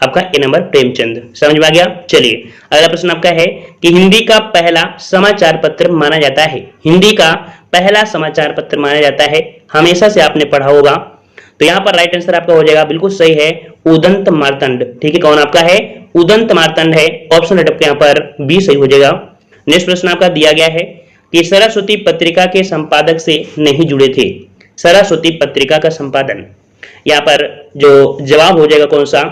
आपका ए नंबर प्रेमचंद। समझ में आ गया? चलिए अगला प्रश्न आपका है कि हिंदी का पहला समाचार पत्र माना जाता है, हिंदी का पहला समाचार पत्र माना जाता है, हमेशा से आपने पढ़ा होगा। तो यहाँ पर राइट आंसर आपका हो जाएगा, बिल्कुल सही है, उदंत मार्तंड। ठीक है, कौन आपका है? उदंत मार्तंड है। ऑप्शन आपके यहाँ पर बी सही हो जाएगा। नेक्स्ट प्रश्न आपका दिया गया है कि सरस्वती पत्रिका के संपादक से नहीं जुड़े थे। सरस्वती पत्रिका का संपादन, यहाँ पर जो जवाब हो जाएगा कौन सा?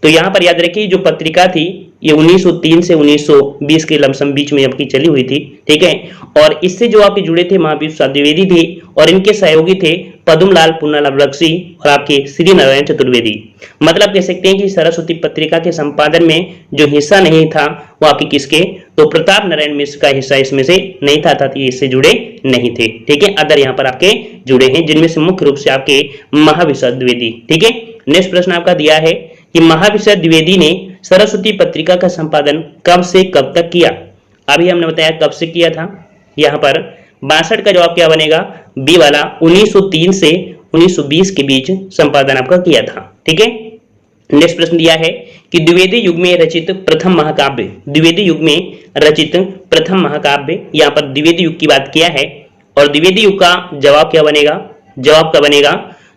तो यहाँ पर याद रखिए जो पत्रिका थी ये 1903 से 1920 के लमसम बीच में आपकी चली हुई थी। ठीक है, और इससे जो आपके जुड़े थे महावीर प्रसाद द्विवेदी थे, और इनके सहयोगी थे पद्मलाल पुन्नालाल बख्शी और आपके श्री नारायण चतुर्वेदी। मतलब कह सकते हैं कि सरस्वती पत्रिका के संपादन में जो हिस्सा नहीं था वो आपके किसके? तो प्रताप नारायण मिश्र का हिस्सा इसमें से नहीं था, अर्थात ये इससे जुड़े नहीं थे। ठीक है, अदर यहाँ पर आपके जुड़े हैं, जिनमें से मुख्य रूप से आपके महावीर प्रसाद द्विवेदी। ठीक है, नेक्स्ट प्रश्न आपका दिया है कि महावीर प्रसाद द्विवेदी ने सरस्वती पत्रिका का संपादन कब से कब तक किया? अभी हमने बताया कब से किया था। यहाँ पर 62 का जवाब क्या बनेगा? बी वाला, 1903 से 1920 के बीच संपादन आपका किया था। ठीक है, नेक्स्ट प्रश्न दिया है कि द्विवेदी युग में रचित प्रथम महाकाव्य, द्विवेदी युग में रचित प्रथम महाकाव्य, यहाँ पर द्विवेदी युग की बात किया है, और द्विवेदी युग का जवाब क्या बनेगा? जवाब क्या बनेगा?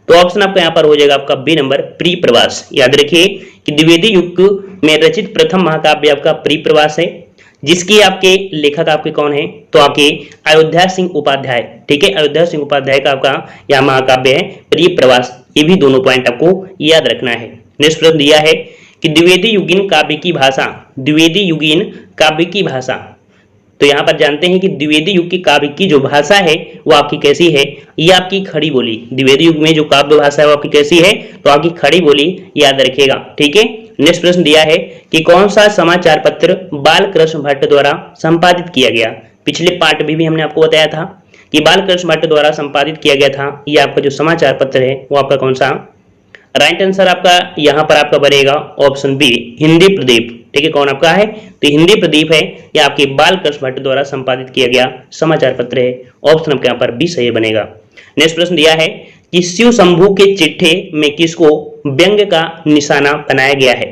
तो ऑप्शन आपका यहाँ पर हो जाएगा आपका बी नंबर, प्रिप्रवास। याद रखिए कि द्विवेदी युग में रचित प्रथम महाकाव्य आपका प्रिप्रवास है, जिसकी आपके लेखक आपके कौन है? तो आपके अयोध्या सिंह उपाध्याय। ठीक है, अयोध्या सिंह उपाध्याय का आपका यह महाकाव्य है प्रिप्रवास। ये भी दोनों पॉइंट आपको याद रखना है। नेक्स्ट प्रश्न दिया है कि द्विवेदी युगीन काव्य की भाषा, द्विवेदी युगीन काव्य की भाषा, तो यहाँ पर जानते हैं कि द्विवेदी युग की काव्य की जो भाषा है वो आपकी कैसी है? ये आपकी खड़ी बोली। द्विवेदी युग में जो काव्य भाषा है वो आपकी कैसी है? तो आपकी खड़ी बोली, याद रखिएगा। ठीक है, नेक्स्ट प्रश्न दिया है कि कौन सा समाचार पत्र बालकृष्ण भट्ट द्वारा संपादित किया गया? पिछले पार्ट में भी हमने आपको बताया था कि बालकृष्ण भट्ट द्वारा संपादित किया गया था। ये आपका जो समाचार पत्र है वो आपका कौन सा? राइट आंसर आपका यहाँ पर आपका बनेगा ऑप्शन बी, हिंदी प्रदीप। ठीक है, कौन आपका है? तो हिंदी प्रदीप है, यह आपके बालकृष्ण भट्ट द्वारा संपादित किया गया समाचार पत्र है। ऑप्शन आपके यहाँ पर बी सही बनेगा। नेक्स्ट प्रश्न दिया है कि शिव शंभू के चिट्ठे में किसको व्यंग्य का निशाना बनाया गया है?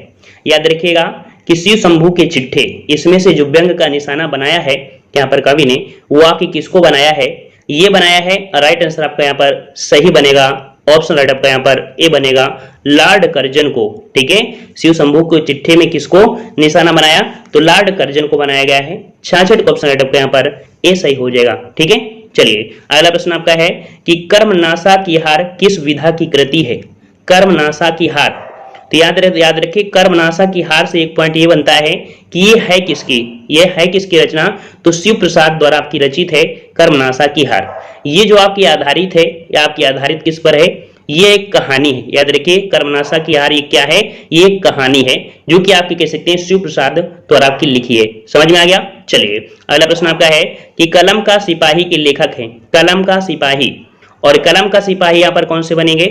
याद रखिएगा कि शिव शंभू के चिट्ठे, इसमें से जो व्यंग्य का निशाना बनाया है यहाँ पर कवि ने, वो आपकी किसको बनाया है? ये बनाया है। राइट आंसर आपका यहाँ पर सही बनेगा, ऑप्शन राइट आपका यहाँ पर ए बनेगा, लॉर्ड कर्जन को। ठीक है, शिव शंभू के चिट्ठे में किसको निशाना बनाया? तो लॉर्ड कर्जन को बनाया गया है। 66 ऑप्शन राइट आपका यहाँ पर ए सही हो जाएगा। ठीक है, चलिए अगला प्रश्न आपका है कि कर्मनाशा की हार किस विधा की कृति है? कर्मनाशा की हार, तो याद रखिए कर्मनाशा की हार से एक पॉइंट ये बनता है कि ये है किसकी? ये है किसकी रचना? तो शिव प्रसाद द्वारा आपकी रचित है कर्मनाशा की हार। ये जो आपकी आधारित है, या आपकी आधारित किस पर है? ये एक कहानी है। याद रखिए कर्मनाशा की हार ये क्या है? ये एक कहानी है जो कि आपकी कह सकते हैं शिव प्रसाद द्वारा आपकी लिखी है। समझ में आ गया? चलिए अगला प्रश्न आपका है कि कलम का सिपाही के लेखक हैं, कलम का सिपाही, और कलम का सिपाही यहाँ पर कौन से बनेंगे?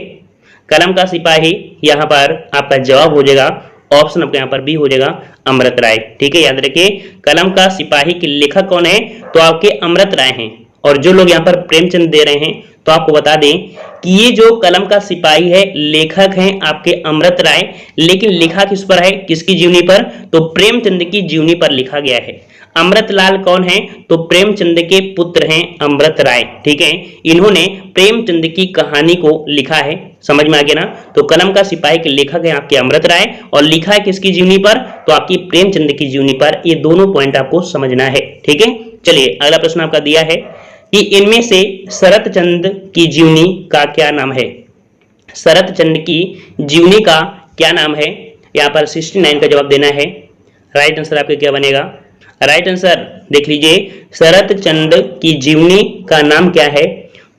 कलम का सिपाही यहाँ पर आपका जवाब हो जाएगा ऑप्शन आपका यहाँ पर बी हो जाएगा, अमृत राय। ठीक है, याद रखिए कलम का सिपाही के लेखक कौन है? तो आपके अमृत राय हैं। और जो लोग यहाँ पर प्रेमचंद दे रहे हैं तो आपको बता दें कि ये जो कलम का सिपाही है, लेखक हैं आपके अमृत राय, लेकिन लिखा किस पर है, किसकी जीवनी पर, तो प्रेमचंद की जीवनी पर लिखा गया है। अमृतलाल कौन है, तो प्रेमचंद के पुत्र हैं अमृत राय, ठीक है। इन्होंने प्रेमचंद की कहानी को लिखा है, समझ में आ गया ना। तो कलम का सिपाही के लेखक हैं आपके अमृत राय और लिखा है किसकी जीवनी पर, तो आपकी प्रेमचंद की जीवनी पर। ये दोनों पॉइंट आपको समझना है, ठीक है। चलिए अगला प्रश्न आपका दिया है कि इनमें से शरत चंद की जीवनी का क्या नाम है। शरत चंद की जीवनी का क्या नाम है, यहाँ पर 69 का जवाब देना है। राइट आंसर आपका क्या बनेगा, राइट आंसर देख लीजिए, शरत चंद की जीवनी का नाम क्या है,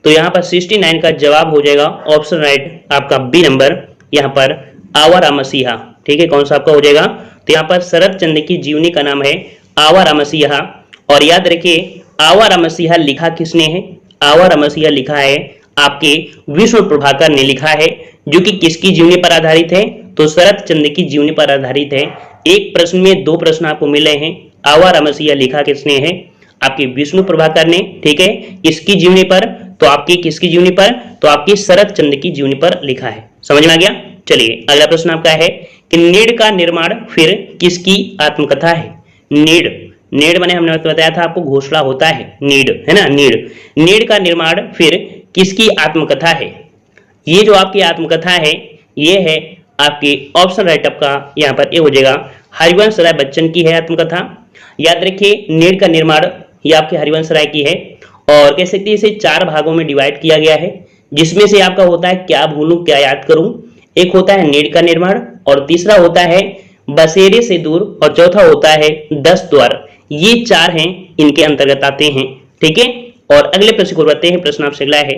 तो यहाँ पर 69 का जवाब हो जाएगा ऑप्शन राइट आपका बी नंबर, यहाँ पर आवारा मसीहा, ठीक है। कौन सा आपका हो जाएगा, तो यहाँ पर शरत चंद की जीवनी का नाम है आवारा मसीहा। और याद रखिए आवारा मसीहा लिखा किसने है, आवारा मसीहा लिखा है आपके विष्णु प्रभाकर ने लिखा है, जो कि किसकी जीवनी पर आधारित है, तो शरत चंद की जीवनी पर आधारित है। एक प्रश्न में दो प्रश्न आपको मिले हैं। आवारा मसीहा लिखा किसने है, आपके विष्णु प्रभाकर ने, ठीक है। इसकी जीवनी पर, तो आपकी किसकी जीवनी पर, तो आपकी शरत चंद की जीवनी पर लिखा है। समझ में आ गया। चलिए अगला प्रश्न आपका है कि नीड़ का निर्माण फिर किसकी आत्मकथा है। नीड़, नीड़ माने हमने बताया था आपको घोषणा होता है, नीड़ है ना, नीड़, नीड़ का निर्माण फिर किसकी आत्मकथा है। ये जो आपकी आत्मकथा है ये है आपके ऑप्शन राइट आपका यहाँ पर ये हो जाएगा हरिवंश राय बच्चन की है आत्मकथा। याद रखिए नीड़ का निर्माण ये आपके हरिवंश राय की है और कह सकते हैं इसे 4 भागों में डिवाइड किया गया है, जिसमें से आपका होता है क्या भूलूं क्या याद करूं, एक होता है नीड़ का निर्माण और तीसरा होता है बसेरे से दूर और चौथा होता है 10 द्वार। ये 4 हैं, इनके अंतर्गत आते हैं, ठीक है। और अगले प्रश्न को बढ़ते हैं। प्रश्न आपसे अगला है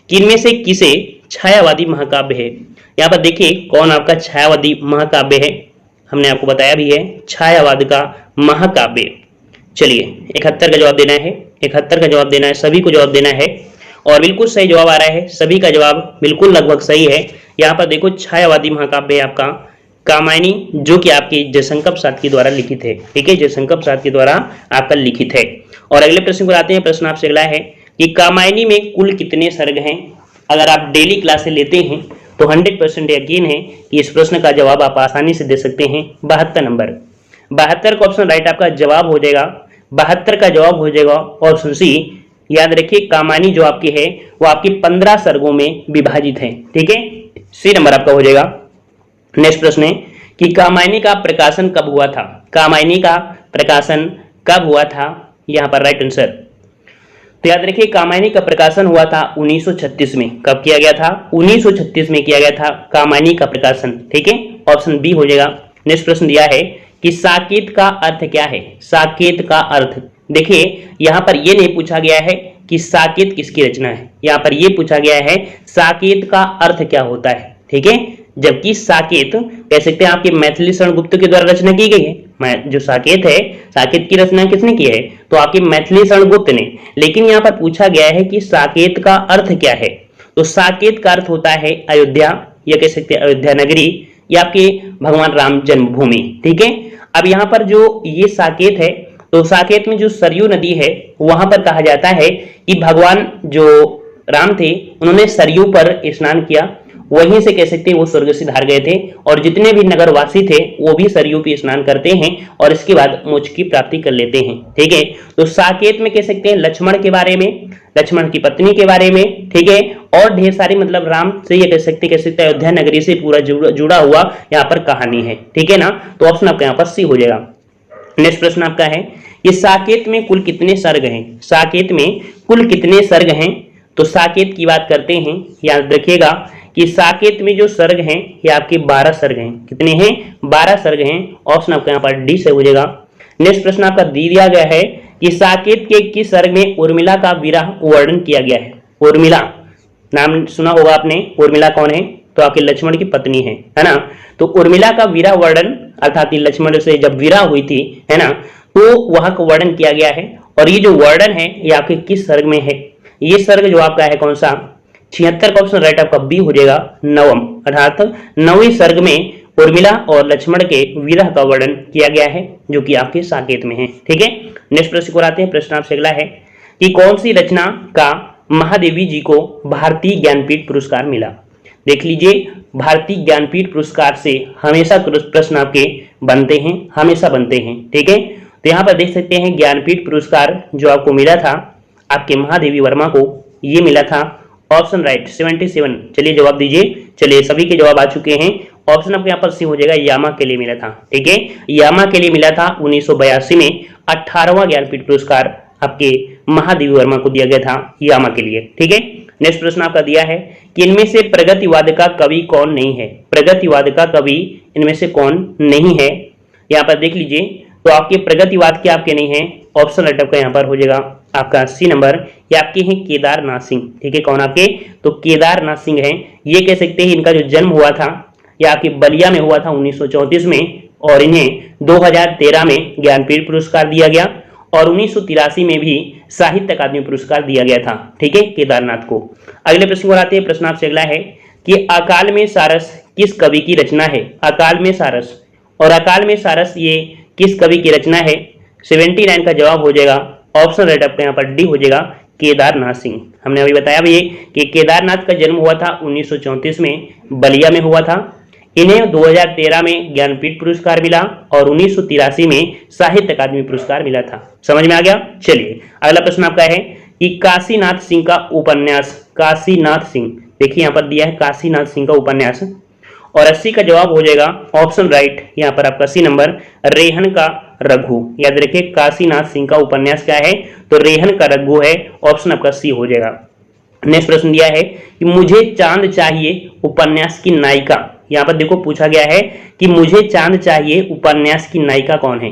कि इनमें से किसे छायावादी महाकाव्य है। यहाँ पर देखिए कौन आपका छायावादी महाकाव्य है, हमने आपको बताया भी है छायावाद का महाकाव्य। चलिए 71 का जवाब देना है, 71 का जवाब देना है, सभी को जवाब देना है और बिल्कुल सही जवाब आ रहा है, सभी का जवाब बिल्कुल लगभग सही है। यहाँ पर देखो छायावादी महाकाव्य है आपका कामायनी, जो कि आपकी जयशंकर प्रसाद के द्वारा लिखित है, ठीक है, जयशंकर प्रसाद के द्वारा आपका लिखित है। और अगले प्रश्न को आते हैं। प्रश्न आपसे अगला है कि कामायनी में कुल कितने सर्ग हैं। अगर आप डेली क्लासेस लेते हैं तो 100% यकीन है कि इस प्रश्न का जवाब आप आसानी से दे सकते हैं। 72 नंबर, 72 का ऑप्शन राइट आपका जवाब हो जाएगा। 72 का जवाब हो जाएगा ऑप्शन सी। याद रखिए कामायनी जो आपकी है वो आपकी 15 सर्गों में विभाजित है, ठीक है, सी नंबर आपका हो जाएगा। नेक्स्ट प्रश्न है कि कामायनी का प्रकाशन कब हुआ था। कामायनी का प्रकाशन कब हुआ था, यहाँ पर राइट आंसर। तो याद रखिए कामायनी का प्रकाशन हुआ था 1936 में। कब किया गया था, 1936 में किया गया था कामायनी का प्रकाशन, ठीक है, ऑप्शन बी हो जाएगा। नेक्स्ट प्रश्न दिया है कि साकेत का अर्थ क्या है। साकेत का अर्थ देखिए यहाँ पर यह नहीं पूछा गया है कि साकेत किसकी रचना है, यहाँ पर यह पूछा गया है साकेत का अर्थ क्या होता है, ठीक है। जबकि साकेत कह सकते हैं आपके मैथिली शरण गुप्त के द्वारा रचना की गई है। जो साकेत है, साकेत की रचना किसने की है, तो आपके मैथिली शरण गुप्त ने। लेकिन यहाँ पर पूछा गया है कि साकेत का अर्थ क्या है, तो साकेत का अर्थ होता है अयोध्या, या कह सकते हैं अयोध्या नगरी, या आपके भगवान राम जन्मभूमि, ठीक है। अब यहाँ पर जो ये साकेत है, तो साकेत में जो सरयू नदी है वहां पर कहा जाता है कि भगवान जो राम थे उन्होंने सरयू पर स्नान किया, वहीं से कह सकते हैं वो स्वर्ग से धार गए थे और जितने भी नगरवासी थे वो भी सरयू पे स्नान करते हैं और इसके बाद मोक्ष की प्राप्ति कर लेते हैं, ठीक है। तो साकेत में कह सकते हैं लक्ष्मण के बारे में, लक्ष्मण की पत्नी के बारे में, ठीक है, और ढेर सारी मतलब राम से ये कह सकते अयोध्या नगरी से पूरा जुड़ा हुआ यहाँ पर कहानी है, ठीक है ना। तो ऑप्शन आपका यहाँ पर सी हो जाएगा। नेक्स्ट प्रश्न आपका है कि साकेत में कुल कितने सर्ग हैं। साकेत में कुल कितने सर्ग हैं, तो साकेत की बात करते हैं। याद रखिएगा कि साकेत में जो सर्ग हैं ये आपके 12 सर्ग हैं। कितने हैं, 12 सर्ग हैं। ऑप्शन आपका यहाँ पर डी से हो जाएगा। नेक्स्ट प्रश्न आपका दिया गया है कि साकेत के किस सर्ग में उर्मिला का विरह वर्णन किया गया है। उर्मिला नाम सुना होगा आपने, उर्मिला कौन है, तो आपके लक्ष्मण की पत्नी है ना। तो उर्मिला का विरह वर्णन अर्थात लक्ष्मण से जब विरह हुई थी, है ना, तो वहां का वर्णन किया गया है। और ये जो वर्णन है ये आपके किस सर्ग में है, ये सर्ग जो आपका है कौन सा, 76 का ऑप्शन राइट आपका बी हो जाएगा, नवम, अर्थात 9वें सर्ग में उर्मिला और लक्ष्मण के विरह का वर्णन किया गया है, जो कि आपके साकेत में है, ठीक है। नेक्स्ट प्रश्न को आते हैं। प्रश्न आपसे अगला है कि कौन सी रचना का महादेवी जी को भारतीय ज्ञानपीठ पुरस्कार मिला? देख लीजिए, भारतीय ज्ञानपीठ पुरस्कार से हमेशा प्रश्न आपके बनते हैं, हमेशा बनते हैं, ठीक है। तो यहाँ पर देख सकते हैं ज्ञानपीठ पुरस्कार जो आपको मिला था आपके महादेवी वर्मा को, ये मिला था ऑप्शन राइट 77। चलिए जवाब दीजिए। चलिए सभी के जवाब आ चुके हैं। ऑप्शन आपके यहाँ पर सी हो जाएगा, यामा के लिए मिला था, ठीक है। यामा के लिए मिला था 1982 में 18वां ज्ञानपीठ पुरस्कार आपके महादेवी वर्मा को दिया गया था, यामा के लिए, ठीक है। नेक्स्ट प्रश्न आपका दिया है कि इनमें से प्रगतिवाद का कवि कौन नहीं है? प्रगतिवाद का कवि इनमें से कौन नहीं है? यहाँ पर देख लीजिए, तो आपके प्रगतिवाद के आपके नहीं है, ऑप्शन राइट आपका यहाँ पर हो जाएगा आपका सी नंबर। ये आपके हैं केदारनाथ सिंह, ठीक है। कौन आपके? तो केदारनाथ सिंह हैं। ये कह सकते हैं इनका जो जन्म हुआ था या आपके बलिया में हुआ था 1934 में, और इन्हें 2013 में ज्ञानपीठ पुरस्कार दिया गया और 1983 में भी साहित्य अकादमी पुरस्कार दिया गया था, ठीक है, केदारनाथ को। अगले प्रश्न पर आते हैं। प्रश्न आपसे अगला है कि अकाल में सारस किस कवि की रचना है? अकाल में सारस, और अकाल में सारस ये किस कवि की रचना है? 79 का जवाब हो जाएगा ऑप्शन राइट आपका यहाँ पर डी हो जाएगा, केदारनाथ सिंह। हमने अभी बताया भी कि केदारनाथ का जन्म हुआ था 1934 में, बलिया में हुआ था। इन्हें 2013 में ज्ञानपीठ पुरस्कार मिला और 1983 में साहित्य अकादमी पुरस्कार मिला था। समझ में आ गया? चलिए अगला प्रश्न आपका है कि काशीनाथ सिंह का उपन्यास, काशीनाथ सिंह, देखिए यहाँ पर दिया है काशीनाथ सिंह का उपन्यास, और 80 का जवाब हो जाएगा ऑप्शन राइट यहाँ पर आपका सी नंबर, रेहन का रघु। याद रखिए काशीनाथ सिंह का उपन्यास क्या है? तो रेहन का रघु है, ऑप्शन आपका सी हो जाएगा। नेक्स्ट प्रश्न दिया है कि मुझे चांद चाहिए उपन्यास की नायिका। यहाँ पर देखो पूछा गया है कि मुझे चांद चाहिए उपन्यास की नायिका कौन है?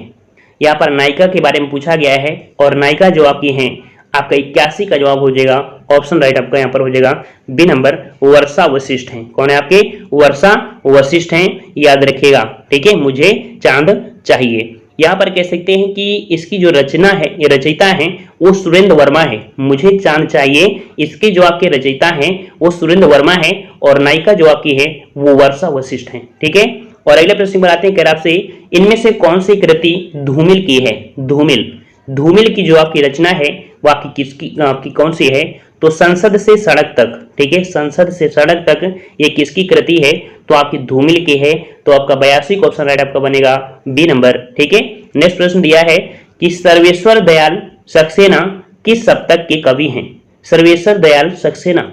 यहाँ पर नायिका के बारे में पूछा गया है और नायिका जो आपकी हैं आपका 81 का जवाब हो जाएगा, ऑप्शन राइट आपका यहाँ पर हो जाएगा बी नंबर, वर्षा वशिष्ठ हैं। कौन है आपके? वर्षा वशिष्ठ हैं, याद रखिएगा, ठीक है। मुझे चांद चाहिए, यहाँ पर कह सकते हैं कि इसकी जो रचना है, ये रचयिता हैं वो सुरेंद्र वर्मा है। मुझे चांद चाहिए, इसके जो आपके रचयिता हैं वो सुरेंद्र वर्मा है और नायिका जो आपकी है वो वर्षा वशिष्ठ है, ठीक है। और अगले प्रश्न पर आते हैं, कह रहा आपसे इनमें से कौन सी कृति धूमिल की है? धूमिल, धूमिल की जो आपकी रचना है वो आपकी किसकी, आपकी कौन सी है? तो संसद से सड़क तक, ठीक है, संसद से सड़क तक ये किसकी कृति है? तो आपकी धूमिल की है। तो आपका 82 का ऑप्शन राइट आपका बनेगा बी नंबर, ठीक है। नेक्स्ट प्रश्न दिया है कि सर्वेश्वर दयाल सक्सेना किस सप्तक के कवि हैं? सर्वेश्वर दयाल सक्सेना,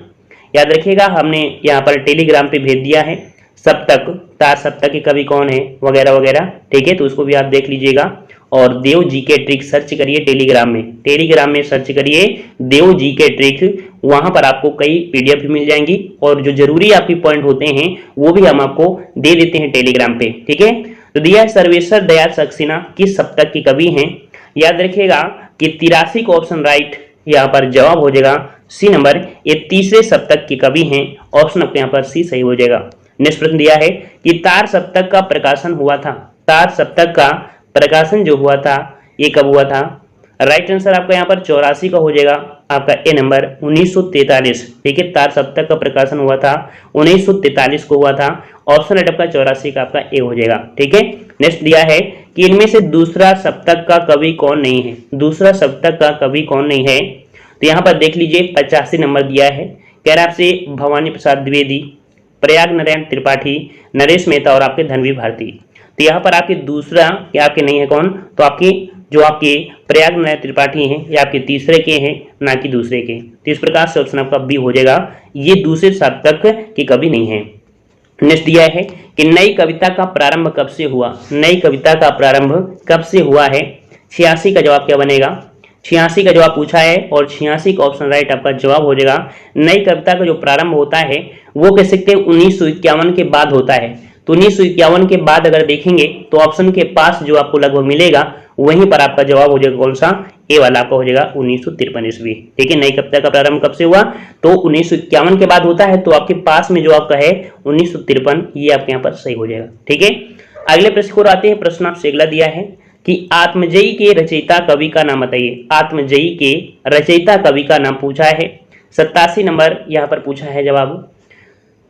याद रखिएगा हमने यहाँ पर टेलीग्राम पे भेज दिया है सप्तक, तार सप्तक के कवि कौन है वगैरह वगैरह, ठीक है। तो उसको भी आप देख लीजिएगा। और देव जी के ट्रिक सर्च करिए टेलीग्राम में, टेलीग्राम में सर्च करिए देव जी के ट्रिक, वहां पर आपको कई पीडीएफ भी मिल जाएंगी और जो जरूरी आपकी पॉइंट होते हैं वो भी हम आपको दे देते हैं टेलीग्राम पे, ठीक है। तो दिया है सर्वेश्वर दयाल सक्सेना किस सप्तक के कवि हैं? याद रखिएगा कि 83 का ऑप्शन राइट यहाँ पर जवाब हो जाएगा सी नंबर, ये तीसरे सप्तक के कवि हैं, ऑप्शन आपके यहाँ पर सी सही हो जाएगा। नेक्स्ट प्रश्न दिया है कि तार सप्तक का प्रकाशन हुआ था, तार सप्तक का प्रकाशन जो हुआ था ये कब हुआ था? राइट आंसर आपका यहाँ पर 84 का हो जाएगा आपका ए नंबर, 1943, ठीक है। तार सप्तक का प्रकाशन हुआ था 1943 को हुआ था, ऑप्शन राइट आपका 84 का आपका ए हो जाएगा, ठीक है। नेक्स्ट दिया है कि इनमें से दूसरा सप्तक का कवि कौन नहीं है? दूसरा सप्तक का कवि कौन नहीं है? तो यहाँ पर देख लीजिए 85 नंबर दिया है, कह रहा आपसे भवानी प्रसाद द्विवेदी, प्रयाग नारायण त्रिपाठी, नरेश मेहता और आपके धनवीर भारती। तो यहाँ पर आपके दूसरा या आपके नहीं है कौन? तो आपके जो आपके प्रयाग नारायण त्रिपाठी हैं ये आपके तीसरे के हैं, ना कि दूसरे के। तो इस प्रकार से ऑप्शन आपका बी हो जाएगा, ये दूसरे सप्तक के कवि नहीं है। नेक्स्ट दिया है कि नई कविता का प्रारंभ कब से हुआ? नई कविता का प्रारंभ कब से हुआ है? 86 का जवाब क्या बनेगा? 86 का जवाब पूछा है और 86 का ऑप्शन राइट आपका जवाब हो जाएगा। नई कविता का जो प्रारंभ होता है वो कह सकते हैं 1951 के बाद होता है। तो 1951 के बाद अगर देखेंगे तो ऑप्शन के पास जो आपको लगभग मिलेगा वहीं पर आपका जवाब हो जाएगा कौन सा? ए वाला आपका हो जाएगा 1953 ईस्वी, ठीक है। नई कविता का प्रारंभ कब से हुआ? तो 1951 के बाद होता है, तो आपके पास में जो आपका है 1953, ये आपके यहाँ पर सही हो जाएगा, ठीक है। अगले प्रश्न को आते हैं। प्रश्न आपसे अगला दिया है कि आत्मजयी के रचयिता कवि का नाम बताइए। आत्मजयी के रचयिता कवि का नाम पूछा है, 87 नंबर यहाँ पर पूछा है जवाब।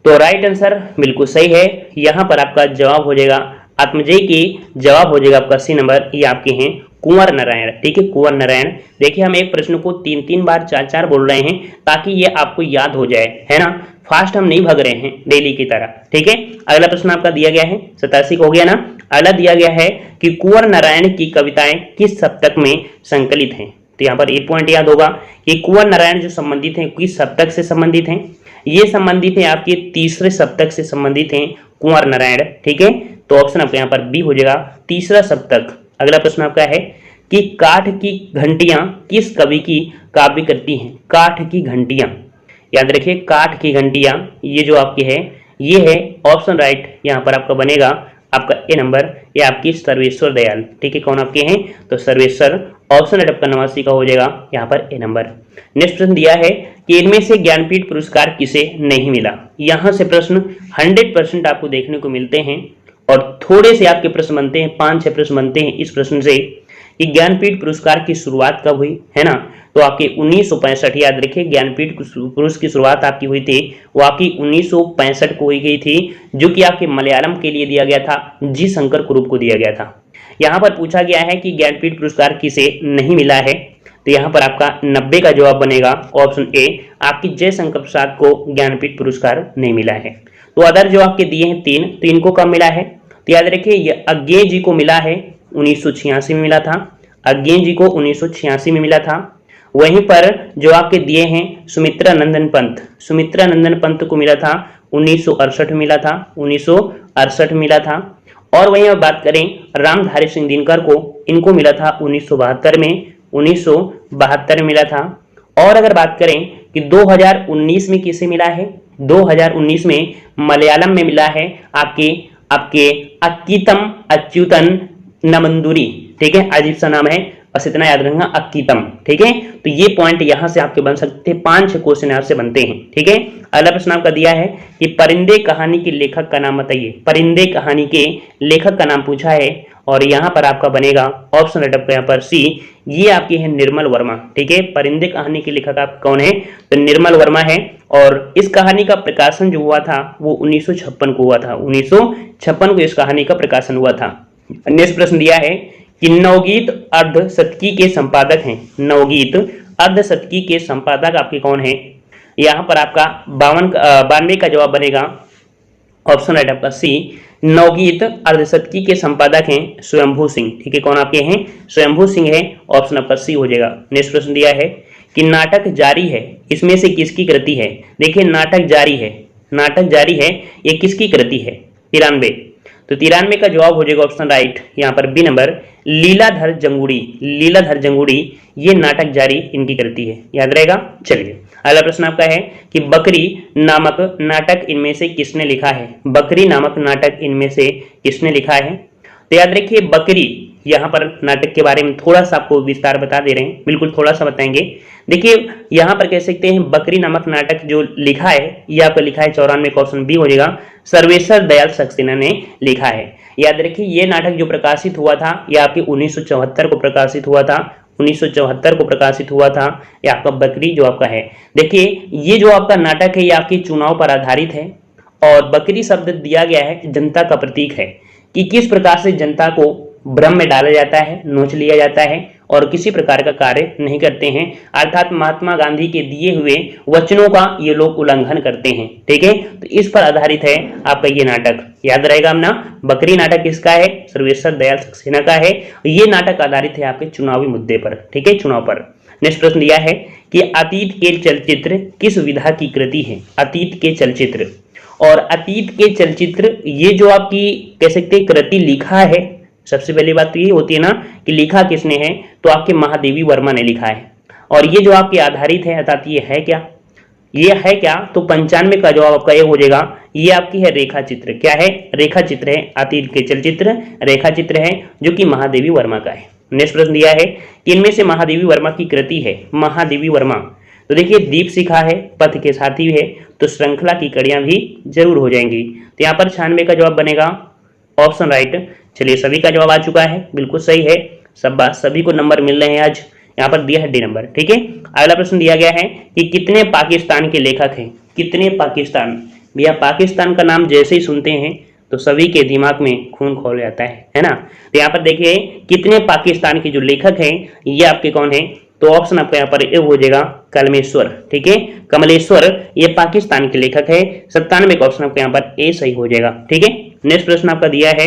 तो राइट आंसर बिल्कुल सही है, यहाँ पर आपका जवाब हो जाएगा आत्मजयी की जवाब हो जाएगा आपका सी नंबर, ये आपके हैं कुंवर नारायण, ठीक है, कुंवर नारायण। देखिए हम एक प्रश्न को 3-3 बार 4-4 बोल रहे हैं ताकि ये आपको याद हो जाए, है ना, फास्ट हम नहीं भाग रहे हैं डेली की तरह, ठीक है। अगला प्रश्न आपका दिया गया है 87 हो गया ना। अगला दिया गया है कि कुंवर नारायण की कविताएं किस सप्तक में संकलित हैं। तो यहाँ पर एक पॉइंट याद होगा कि कुंवर नारायण जो संबंधित हैं किस सप्तक से संबंधित हैं, ये संबंधित है आपके तीसरे सप्तक से संबंधित हैं कुंवर नारायण, ठीक है। तो ऑप्शन आपका यहाँ पर बी हो जाएगा, तीसरा सप्तक। अगला प्रश्न आपका है कि काठ की घंटियां किस कवि की काव्य करती हैं। काठ की घंटियां, याद रखिए काठ की घंटियां, ये जो आपकी है ये है ऑप्शन राइट, यहाँ पर आपका बनेगा आपका ए नंबर, ये आपकी सर्वेश्वर दयाल, ठीक है। कौन आपके हैं, तो सर्वेश्वर, ऑप्शन राइट आपका 89 का हो जाएगा यहाँ पर ए नंबर। नेक्स्ट प्रश्न दिया है कि इनमें से ज्ञानपीठ पुरस्कार किसे नहीं मिला। यहाँ से प्रश्न 100% आपको देखने को मिलते हैं और थोड़े से आपके प्रश्न बनते हैं, 5-6 प्रश्न बनते हैं इस प्रश्न से कि ज्ञानपीठ पुरस्कार की शुरुआत कब हुई, है ना। तो आपके 1965, याद रखिए ज्ञानपीठ पुरस्कार की शुरुआत आपकी हुई थी, वो आपकी 1965 को हुई गई थी, जो कि आपके मलयालम के लिए दिया गया था, जी शंकर कुरूप को दिया गया था। यहाँ पर पूछा गया है कि ज्ञानपीठ पुरस्कार किसे नहीं मिला है, तो यहाँ पर आपका 90 का जवाब बनेगा ऑप्शन ए, आपकी जयशंकर प्रसाद को ज्ञानपीठ पुरस्कार नहीं मिला है। तो अदर जो आपके दिए हैं 3, तो इनको कब मिला है, तो याद रखिए ये अज्ञे जी को मिला है 1986 में मिला था, अज्ञे जी को 1986 में मिला था। वहीं पर जो आपके दिए हैं सुमित्रा नंदन पंत, सुमित्रा नंदन पंत को मिला था 1968 में मिला था, 1968 मिला था। और वहीं अब बात करें रामधारी सिंह दिनकर को, इनको मिला था 1972 में, 1972 में मिला था। और अगर बात करें कि 2019 में किसे मिला है, 2019 में मलयालम में मिला है आपके अक्कीतम अच्युतन नमंदुरी, ठीक है, अजीब सा नाम है, बस इतना याद रखना अक्कीतम, ठीक है। तो ये पॉइंट यहां से आपके बन सकते हैं, 5-6 क्वेश्चन यहां से बनते हैं, ठीक है। अगला प्रश्न आपका दिया है कि परिंदे कहानी के लेखक का नाम बताइए। परिंदे कहानी के लेखक का नाम पूछा है और यहाँ पर आपका बनेगा ऑप्शन राइट आपका यहाँ पर सी, ये आपके हैं निर्मल वर्मा, ठीक है। परिंदे कहानी के लेखक आप कौन है, तो निर्मल वर्मा है। और इस कहानी का प्रकाशन जो हुआ था वो 1956 को हुआ था, 1956 को इस कहानी का प्रकाशन हुआ था। नेक्स्ट प्रश्न दिया है कि नवगीत अर्धशतकी के संपादक हैं, नवगीत अर्धशतकी के संपादक आपके कौन है। यहाँ पर आपका 92 का जवाब बनेगा ऑप्शन राइट आपका सी, नवगीत अर्धशतकी के संपादक हैं स्वयंभू सिंह, ठीक है। कौन आपके हैं, स्वयंभू सिंह है, ऑप्शन आपका सी हो जाएगा। नेक्स्ट प्रश्न दिया है कि नाटक जारी है, इसमें से किसकी कृति है। देखिए नाटक जारी है, नाटक जारी है, ये किसकी कृति है, 93, तो 93 का जवाब हो जाएगा ऑप्शन राइट यहाँ पर बी नंबर, लीलाधर जंगुड़ी, लीलाधर जंगुड़ी, ये नाटक जारी इनकी कृति है, याद रहेगा। चलिए अगला प्रश्न आपका है कि बकरी नामक नाटक इनमें से किसने लिखा है। बकरी नामक नाटक इनमें से किसने लिखा है, तो याद रखिए बकरी, यहाँ पर नाटक के बारे में थोड़ा सा आपको विस्तार बता दे रहे हैं, बिल्कुल थोड़ा सा बताएंगे। देखिए यहाँ पर कह सकते हैं बकरी नामक नाटक जो लिखा है ये आपका लिखा है 94 का ऑप्शन बी हो जाएगा, सर्वेश्वर दयाल सक्सेना ने लिखा है। याद रखिए ये नाटक जो प्रकाशित हुआ था ये आपके 1974 को प्रकाशित हुआ था, 1974 को प्रकाशित हुआ था। ये आपका बकरी जो आपका है, देखिए ये जो आपका नाटक है ये आपके चुनाव पर आधारित है और बकरी शब्द दिया गया है जनता का प्रतीक है कि किस प्रकार से जनता को भ्रम में डाला जाता है, नोच लिया जाता है और किसी प्रकार का कार्य नहीं करते हैं, अर्थात महात्मा गांधी के दिए हुए वचनों का ये लोग उल्लंघन करते हैं, ठीक है। तो इस पर आधारित है आपका ये नाटक, याद रहेगा ना। बकरी नाटक किसका है, सर्वेश्वर दयाल सक्सेना का है। ये नाटक आधारित है आपके चुनावी मुद्दे पर, ठीक है, चुनाव पर। नेक्स्ट प्रश्न दिया है कि अतीत के चलचित्र किस विधा की कृति है। अतीत के चलचित्र, और अतीत के चलचित्र ये जो आपकी कह सकते हैं कृति लिखा है, सबसे पहली बात तो ये होती है ना कि लिखा किसने है, तो आपके महादेवी वर्मा ने लिखा है। और ये जो आपके आधारित है अर्थात ये है क्या, ये है क्या, तो 95 का जवाब आपका ये हो जाएगा, ये आपकी है रेखा चित्र। क्या है, रेखा चित्र है, अतीत के चलचित्र रेखा चित्र है जो कि महादेवी वर्मा का है। नेक्स्ट प्रश्न दिया है कि इनमें से महादेवी वर्मा की कृति है, महादेवी वर्मा, तो देखिए दीप शिखा है, पथ के साथी है, तो श्रृंखला की कड़ियां भी जरूर हो जाएंगी। तो यहाँ पर 96 का जवाब बनेगा ऑप्शन राइट। चलिए सभी का जवाब आ चुका है, बिल्कुल सही है, सभी को नंबर मिल रहे हैं आज। यहाँ पर दिया है डी नंबर, ठीक है। अगला प्रश्न दिया गया है कि कितने पाकिस्तान के लेखक हैं, कितने पाकिस्तान। भैया पाकिस्तान का नाम जैसे ही सुनते हैं तो सभी के दिमाग में खून खौल जाता है ना। तो यहाँ पर देखिए कितने पाकिस्तान के जो लेखक हैं ये आपके कौन है, तो ऑप्शन आपका यहाँ पर ए हो जाएगा कलमेश्वर, ठीक है, कमलेश्वर, ये पाकिस्तान के लेखक है। 97 का ऑप्शन आपका यहाँ पर ए सही हो जाएगा, ठीक है। नेक्स्ट प्रश्न आपका दिया है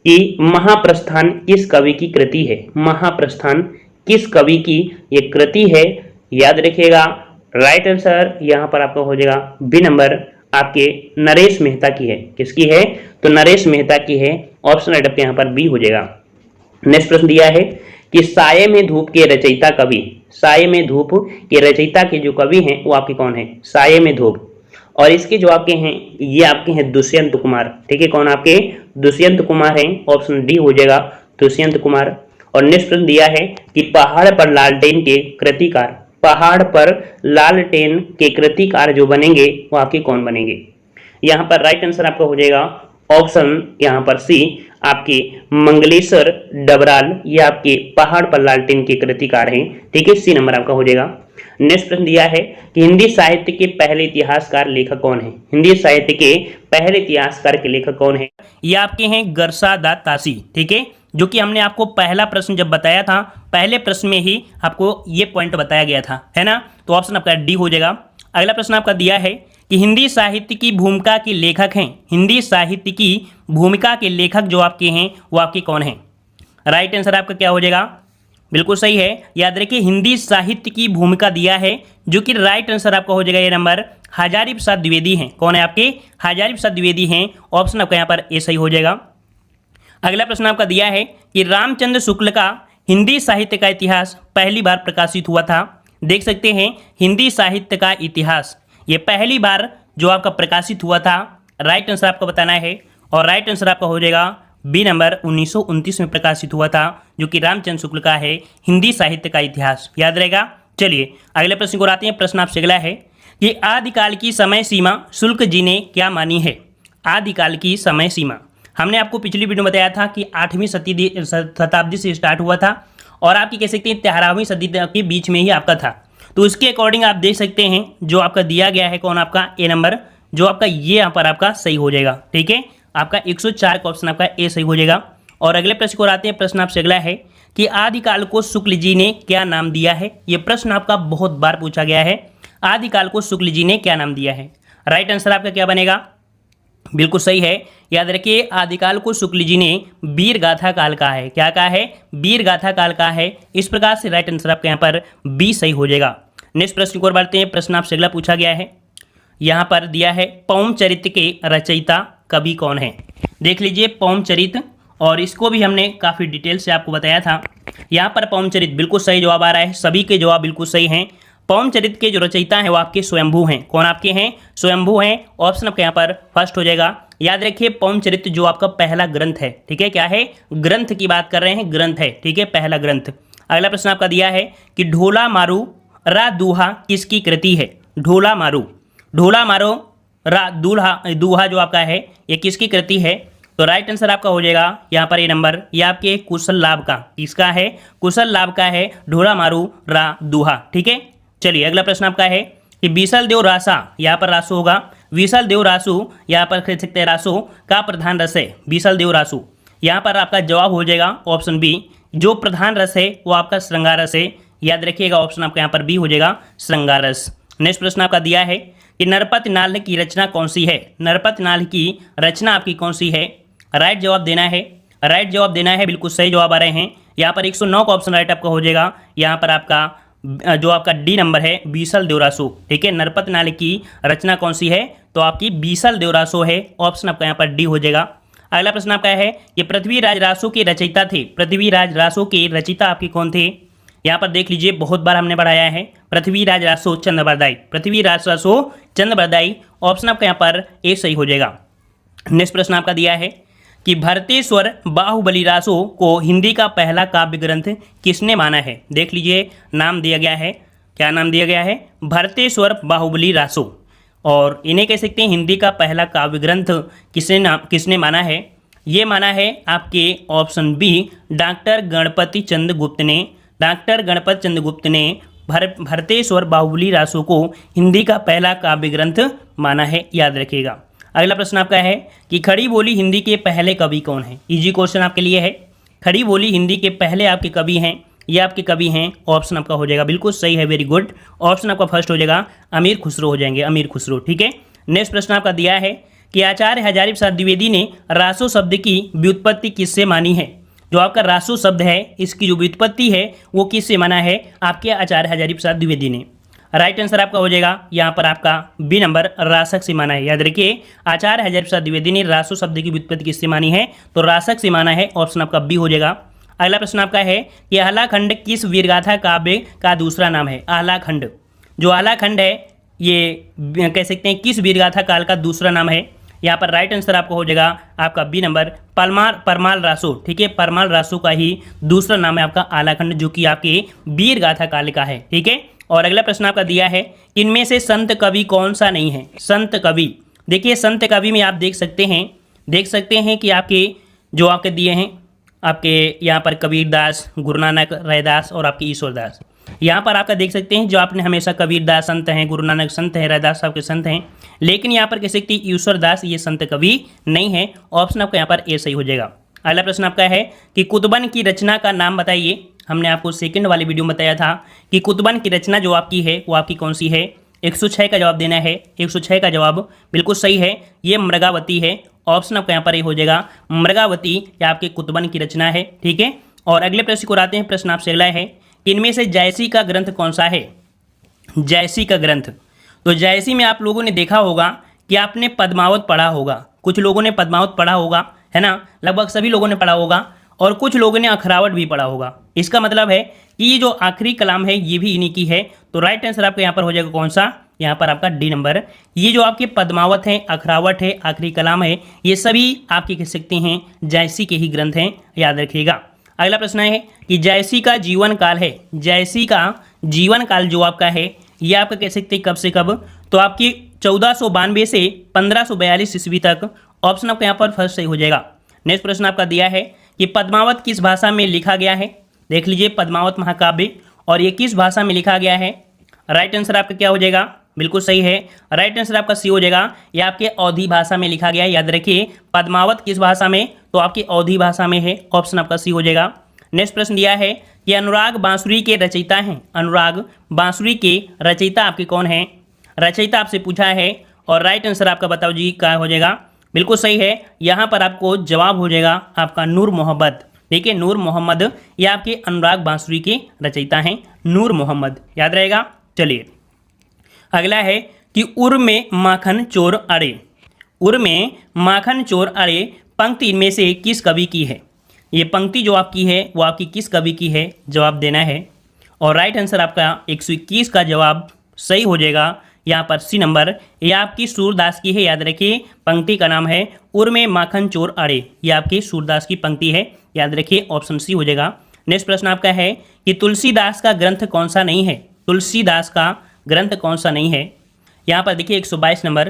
कि महाप्रस्थान किस कवि की कृति है, महाप्रस्थान किस कवि की ये कृति है, याद रखिएगा। राइट आंसर यहाँ पर आपका हो जाएगा बी नंबर, आपके नरेश मेहता की है। किसकी है, तो नरेश मेहता की है। ऑप्शन राइट आपके यहाँ पर बी हो जाएगा। नेक्स्ट प्रश्न दिया है कि साये में धूप के रचयिता कवि, साये में धूप के रचयिता के जो कवि हैं वो आपके कौन है, साये में धूप, और इसके जो आपके हैं ये आपके हैं दुष्यंत कुमार, ठीक है, कौन आपके दुष्यंत कुमार हैं। ऑप्शन डी हो जाएगा दुष्यंत कुमार। और नेक्स्ट प्रश्न दिया है कि पहाड़ पर लालटेन के कृतिकार, पहाड़ पर लालटेन के कृतिकार जो बनेंगे वो आपके कौन बनेंगे। यहाँ पर राइट आंसर आपका हो जाएगा ऑप्शन यहाँ पर सी, आपके मंगलेश्वर डबराल, ये आपके पहाड़ पर लालटेन के कृतिकार हैं, ठीक है, सी नंबर आपका हो जाएगा। नेक्स्ट प्रश्न दिया है कि हिंदी साहित्य के पहले इतिहासकार लेखक कौन है, हिंदी साहित्य के पहले इतिहासकार के लेखक कौन है, ये आपके हैं गरसादा तासी, ठीक है, जो कि हमने आपको पहला प्रश्न जब बताया था, पहले प्रश्न में ही आपको ये पॉइंट बताया गया था, है ना। तो ऑप्शन आपका डी हो जाएगा। अगला प्रश्न आपका दिया है कि हिंदी साहित्य की भूमिका के लेखक हैं, हिंदी साहित्य की भूमिका के लेखक जो आपके हैं वो आपके कौन हैं। राइट आंसर आपका क्या हो जाएगा, बिल्कुल सही है। याद रखिए हिंदी साहित्य की भूमिका दिया है, जो कि राइट आंसर आपका हो जाएगा ये नंबर हजारी प्रसाद द्विवेदी हैं। कौन है आपके, हजारी प्रसाद द्विवेदी हैं। ऑप्शन आपका यहाँ पर ए सही हो जाएगा। अगला प्रश्न आपका दिया है कि रामचंद्र शुक्ल का हिंदी साहित्य का इतिहास पहली बार प्रकाशित हुआ था। देख सकते हैं हिंदी साहित्य का इतिहास ये पहली बार जो आपका प्रकाशित हुआ था, राइट आंसर आपको बताना है। और राइट आंसर आपका हो जाएगा बी नंबर, 1929 में प्रकाशित हुआ था, जो कि रामचंद्र शुक्ल का है हिंदी साहित्य का इतिहास, याद रहेगा। चलिए अगले प्रश्न को आते हैं। प्रश्न आपसे अगला है कि आदिकाल की समय सीमा शुक्ल जी ने क्या मानी है। आदिकाल की समय सीमा हमने आपको पिछली वीडियो में बताया था कि 8वीं शताब्दी से स्टार्ट हुआ था और आपकी कह सकते हैं 13वीं सदी के बीच में ही आपका था। तो इसके अकॉर्डिंग आप देख सकते हैं जो आपका दिया गया है कौन आपका ए नंबर, जो आपका ये यहाँ पर आपका सही हो जाएगा, ठीक है, आपका 104 का ऑप्शन आपका ए सही हो जाएगा। और अगले प्रश्न को आते हैं। प्रश्न आपसे अगला है कि आदिकाल को शुक्ल जी ने क्या नाम दिया है। ये प्रश्न आपका बहुत बार पूछा गया है, आदिकाल को शुक्ल जी ने क्या नाम दिया है। राइट आंसर आपका क्या बनेगा, बिल्कुल सही है। याद रखिए आदिकाल को शुक्ल जी ने वीर गाथा काल कहा है। क्या कहा है, वीर गाथा काल कहा है। इस प्रकार से राइट आंसर आपके यहाँ पर बी सही हो जाएगा। नेक्स्ट प्रश्न को और बढ़ते हैं। प्रश्न आपसे अगला पूछा गया है, यहाँ पर दिया है पौम चरित्र के रचयिता कवि कौन है। देख लीजिए पौम चरित्र, और इसको भी हमने काफ़ी डिटेल से आपको बताया था। यहाँ पर पौम चरित्र बिल्कुल सही जवाब आ रहा है, सभी के जवाब बिल्कुल सही हैं। पौम चरित्र के जो रचयिता हैं वो आपके स्वयंभू हैं। कौन आपके हैं, स्वयंभू हैं। ऑप्शन आपके यहाँ पर फर्स्ट हो जाएगा। याद रखिए पौम चरित्र जो आपका पहला ग्रंथ है, ठीक है, क्या है, ग्रंथ की बात कर रहे हैं, ग्रंथ है, ठीक है, पहला ग्रंथ। अगला प्रश्न आपका दिया है कि ढोला मारू रा दूहा किसकी कृति है। ढोला मारू रा दूहा जो आपका है ये किसकी कृति है। तो राइट आंसर आपका हो जाएगा यहाँ पर ये नंबर, ये आपके कुशल लाभ का, इसका है कुशल लाभ का है ढोला मारू रा दूहा, ठीक है। चलिए अगला प्रश्न आपका है कि बीसल देव रासा, यहाँ पर रासु होगा, बीसल देव रासु, यहाँ पर कह सकते हैं रासु का प्रधान रस है। बीसल देव रासु, यहाँ पर आपका जवाब हो जाएगा ऑप्शन बी, जो प्रधान रस है वो आपका श्रृंगार रस है। याद रखिएगा ऑप्शन आपका यहाँ पर बी हो जाएगा श्रृंगार रस। नेक्स्ट प्रश्न आपका दिया है कि नरपत नाल की रचना कौन सी है। नरपत नाल की रचना आपकी कौन सी है। राइट जवाब देना है, राइट जवाब देना है, बिल्कुल सही जवाब आ रहे हैं। यहाँ पर 109 का ऑप्शन राइट आपका हो जाएगा। यहाँ पर आपका जो आपका डी नंबर है बीसल देवरासु, ठीक है, नरपत नाल की रचना कौन सी है, तो आपकी बीसल देवरासु है। ऑप्शन आपका यहाँ पर डी हो जाएगा। अगला प्रश्न आपका है कि पृथ्वीराज रासो के रचयिता थे। पृथ्वीराज रासो के रचयिता आपके कौन थे। यहाँ पर देख लीजिए बहुत बार हमने पढ़ाया है, पृथ्वीराज रासो चंद्रबरदाई, पृथ्वीराज रासो चंद्रबरदाई। ऑप्शन आपका यहाँ पर ए सही हो जाएगा। नेक्स्ट प्रश्न आपका दिया है कि भरतेश्वर बाहुबली रासो को हिंदी का पहला काव्य ग्रंथ किसने माना है। देख लीजिए नाम दिया गया है, क्या नाम दिया गया है, भरतेश्वर बाहुबली रासो, और इन्हें कह सकते हैं हिंदी का पहला काव्य ग्रंथ किसने माना है। ये माना है आपके ऑप्शन बी डॉक्टर गणपति चंद्र गुप्त ने। डॉक्टर गणपति चंद्र गुप्त ने भरतेश्वर बाहुबली रासो को हिंदी का पहला काव्य ग्रंथ माना है, याद रखिएगा। अगला प्रश्न आपका है कि खड़ी बोली हिंदी के पहले कवि कौन है। इजी क्वेश्चन आपके लिए है। खड़ी बोली हिंदी के पहले आपके कवि हैं, ये आपके कवि हैं। ऑप्शन आपका हो जाएगा बिल्कुल सही है, वेरी गुड। ऑप्शन आपका फर्स्ट हो जाएगा अमीर खुसरो हो जाएंगे, अमीर खुसरो। ठीक है। नेक्स्ट प्रश्न आपका दिया है कि आचार्य हजारी प्रसाद द्विवेदी ने रासो शब्द की व्युत्पत्ति किससे मानी है। जो आपका रासो शब्द है इसकी जो व्युत्पत्ति है वो किससे माना है, आपके आचार्य हजारी प्रसाद द्विवेदी ने। राइट आंसर आपका हो जाएगा यहाँ पर आपका बी नंबर, रासक से माना है। याद रखिए आचार्य हजारी प्रसाद द्विवेदी ने रासो शब्द की व्युत्पत्ति किससे मानी है, तो रासक से माना है। ऑप्शन आपका बी हो जाएगा। अगला प्रश्न आपका है कि आह्ला खंड किस वीरगाथा काव्य का दूसरा नाम है। आह्ला खंड, जो आह्ला खंड है ये कह सकते हैं किस वीरगाथा काल का दूसरा नाम है। यहाँ पर राइट आंसर आपको हो जाएगा आपका बी नंबर, परमाल रासो। ठीक है, परमाल रासो का ही दूसरा नाम है आपका आह्ला खंड, जो कि आपके वीरगाथा काल का है। ठीक है। और अगला प्रश्न आपका दिया है इनमें से संत कवि कौन सा नहीं है। संत कवि, देखिए संत कवि में आप देख सकते हैं कि आपके जो आपके दिए हैं आपके यहाँ पर कबीरदास, गुरु नानक, रैदास और आपके ईश्वरदास। यहाँ पर आपका देख सकते हैं जो आपने हमेशा कबीरदास संत हैं, गुरु नानक संत हैं, रैदास साहब के संत हैं, लेकिन यहाँ पर कह सकते हैं ईश्वरदास ये संत कवि नहीं है। ऑप्शन आपका यहाँ पर ए सही हो जाएगा। अगला प्रश्न आपका है कि कुतुबन की रचना का नाम बताइए। हमने आपको सेकंड वाली वीडियो में बताया था कि कुतुबन की रचना जो आपकी है वो आपकी कौन सी है। 106 का जवाब देना है। 106 का जवाब बिल्कुल सही है, ये मृगावती है। ऑप्शन आपका यहाँ पर ये हो जाएगा मृगावती, या आपके कुतुबन की रचना है। ठीक है। और अगले प्रश्न को आते हैं। प्रश्न आपसे अगला है कि इनमें से जायसी का ग्रंथ कौन सा है। जायसी का ग्रंथ, तो जायसी में आप लोगों ने देखा होगा कि आपने पद्मावत पढ़ा होगा, कुछ लोगों ने पद्मावत पढ़ा होगा, है ना, लगभग सभी लोगों ने पढ़ा होगा, और कुछ लोगों ने अखरावट भी पढ़ा होगा। इसका मतलब है कि ये जो आखिरी कलाम है ये भी इन्हीं की है। तो राइट आंसर आपका यहाँ पर हो जाएगा कौन सा, यहाँ पर आपका डी नंबर। ये जो आपके पद्मावत है, अखरावट है, आखिरी कलाम है, ये सभी आपके कह सकते हैं जायसी के ही ग्रंथ हैं, याद रखिएगा। अगला प्रश्न है कि जायसी का जीवन काल है। जायसी का जीवन काल जो आपका है ये आपका कह सकते हैं कब से कब, तो आपकी 1492 से 1542 ईस्वी तक। ऑप्शन आपका यहाँ पर फर्स्ट सही हो जाएगा। नेक्स्ट प्रश्न आपका दिया है कि पद्मावत किस भाषा में लिखा गया है। देख लीजिए पद्मावत महाकाव्य, और ये किस भाषा में लिखा गया है। राइट आंसर आपका क्या हो जाएगा, बिल्कुल सही है। राइट आंसर आपका सी हो जाएगा, ये आपके अवधी भाषा में लिखा गया है। याद रखिए पद्मावत किस भाषा में, तो आपकी अवधी भाषा में है। ऑप्शन आपका सी हो जाएगा। नेक्स्ट प्रश्न दिया है कि अनुराग बांसुरी के रचयिता हैं। अनुराग बांसुरी के रचयिता आपके कौन हैं, रचयिता आपसे पूछा है। और राइट आंसर आपका बताओ जी क्या हो जाएगा, बिल्कुल सही है। यहाँ पर आपको जवाब हो जाएगा आपका नूर मोहम्मद। देखिए नूर मोहम्मद ये आपके अनुराग बांसुरी के रचयिता हैं, नूर मोहम्मद, याद रहेगा। चलिए अगला है कि उर में माखन चोर अड़े। उर में माखन चोर अड़े पंक्ति इनमें से किस कवि की है। ये पंक्ति जो आपकी है वो आपकी किस कवि की है, जवाब देना है। और राइट आंसर आपका 121 का जवाब सही हो जाएगा। यहाँ पर सी नंबर, ये आपकी सूरदास की है। याद रखिए पंक्ति का नाम है उर में माखन चोर अड़े, ये आपकी सूरदास की पंक्ति है। याद रखिए ऑप्शन सी हो जाएगा। नेक्स्ट प्रश्न आपका है कि तुलसीदास का ग्रंथ कौन सा नहीं है। तुलसीदास का ग्रंथ कौन सा नहीं है। यहाँ पर देखिए 122 नंबर,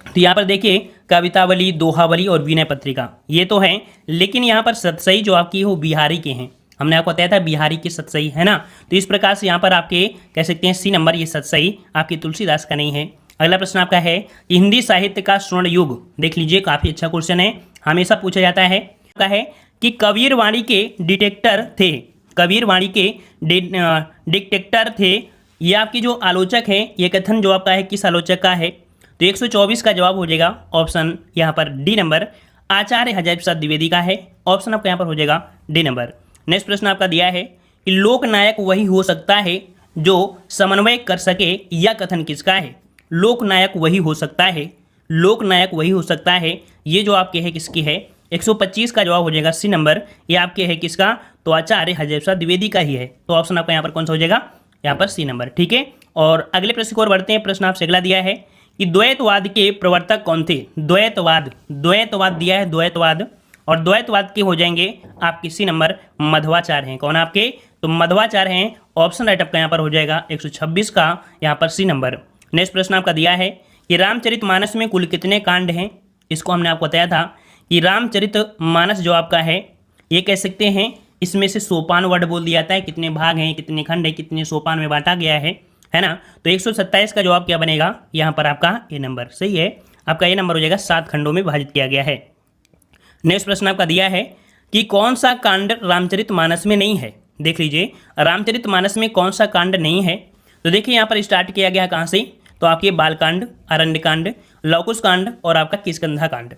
तो यहाँ पर देखिए कवितावली, दोहावली और विनय पत्रिका ये तो हैं, लेकिन यहाँ पर सतसई जो आपकी हो बिहारी के हैं। हमने आपको बताया था बिहारी की सतसई है ना, तो इस प्रकार से यहाँ पर आपके कह सकते हैं सी नंबर, ये सतसई आपकी तुलसीदास का नहीं है। अगला प्रश्न आपका है कि हिंदी साहित्य का स्वर्ण युग। देख लीजिए काफ़ी अच्छा क्वेश्चन है, हमेशा पूछा जाता है। का है कि कबीरवाणी के डिटेक्टर थे। कबीरवाणी के डिटेक्टर थे, ये आपकी जो आलोचक है, ये कथन जो आपका है किस आलोचक का है, तो 124 का जवाब हो जाएगा ऑप्शन यहाँ पर डी नंबर, आचार्य हजारी प्रसाद द्विवेदी का है। ऑप्शन आपका यहाँ पर हो जाएगा डी नंबर। नेक्स्ट प्रश्न आपका दिया है कि लोकनायक वही हो सकता है जो समन्वय कर सके, यह कथन किसका है। लोकनायक वही हो सकता है, लोकनायक वही हो सकता है, ये जो आपके है किसकी है। 125 का जवाब हो जाएगा सी नंबर, ये आपके है किसका, तो आचार्य हजारी प्रसाद द्विवेदी का ही है। तो ऑप्शन आपका यहाँ पर कौन सा हो जाएगा, यहाँ पर सी नंबर। ठीक है। और अगले प्रश्न को और बढ़ते हैं। प्रश्न आपसे अगला दिया है कि द्वैतवाद के प्रवर्तक कौन थे। द्वैतवाद दिया है, द्वैतवाद, और द्वैतवाद के हो जाएंगे आपके सी नंबर, मध्वाचार्य हैं। कौन आपके, तो मध्वाचार्य हैं। ऑप्शन राइट आपका यहाँ पर हो जाएगा 126 का यहाँ पर सी नंबर। नेक्स्ट प्रश्न आपका दिया है कि रामचरितमानस में कुल कितने कांड हैं। इसको हमने आपको बताया था कि रामचरितमानस जो आपका है ये कह सकते हैं इसमें से सोपान वर्ड बोल दिया जाता है, कितने भाग हैं, कितने खंड है, कितने सोपान में बांटा गया है ना। तो 127 का जवाब क्या बनेगा, यहाँ पर आपका ए नंबर सही है। आपका ये नंबर हो जाएगा 7 खंडों में विभाजित किया गया है। नेक्स्ट प्रश्न आपका दिया है कि कौन सा कांड रामचरितमानस में नहीं है। देख लीजिए रामचरितमानस में कौन सा कांड नहीं है। तो देखिए यहाँ पर स्टार्ट किया गया कहाँ से, तो आपके बालकांड, अरण्यकांड, लवकुश कांड और आपका किष्किंधा कांड।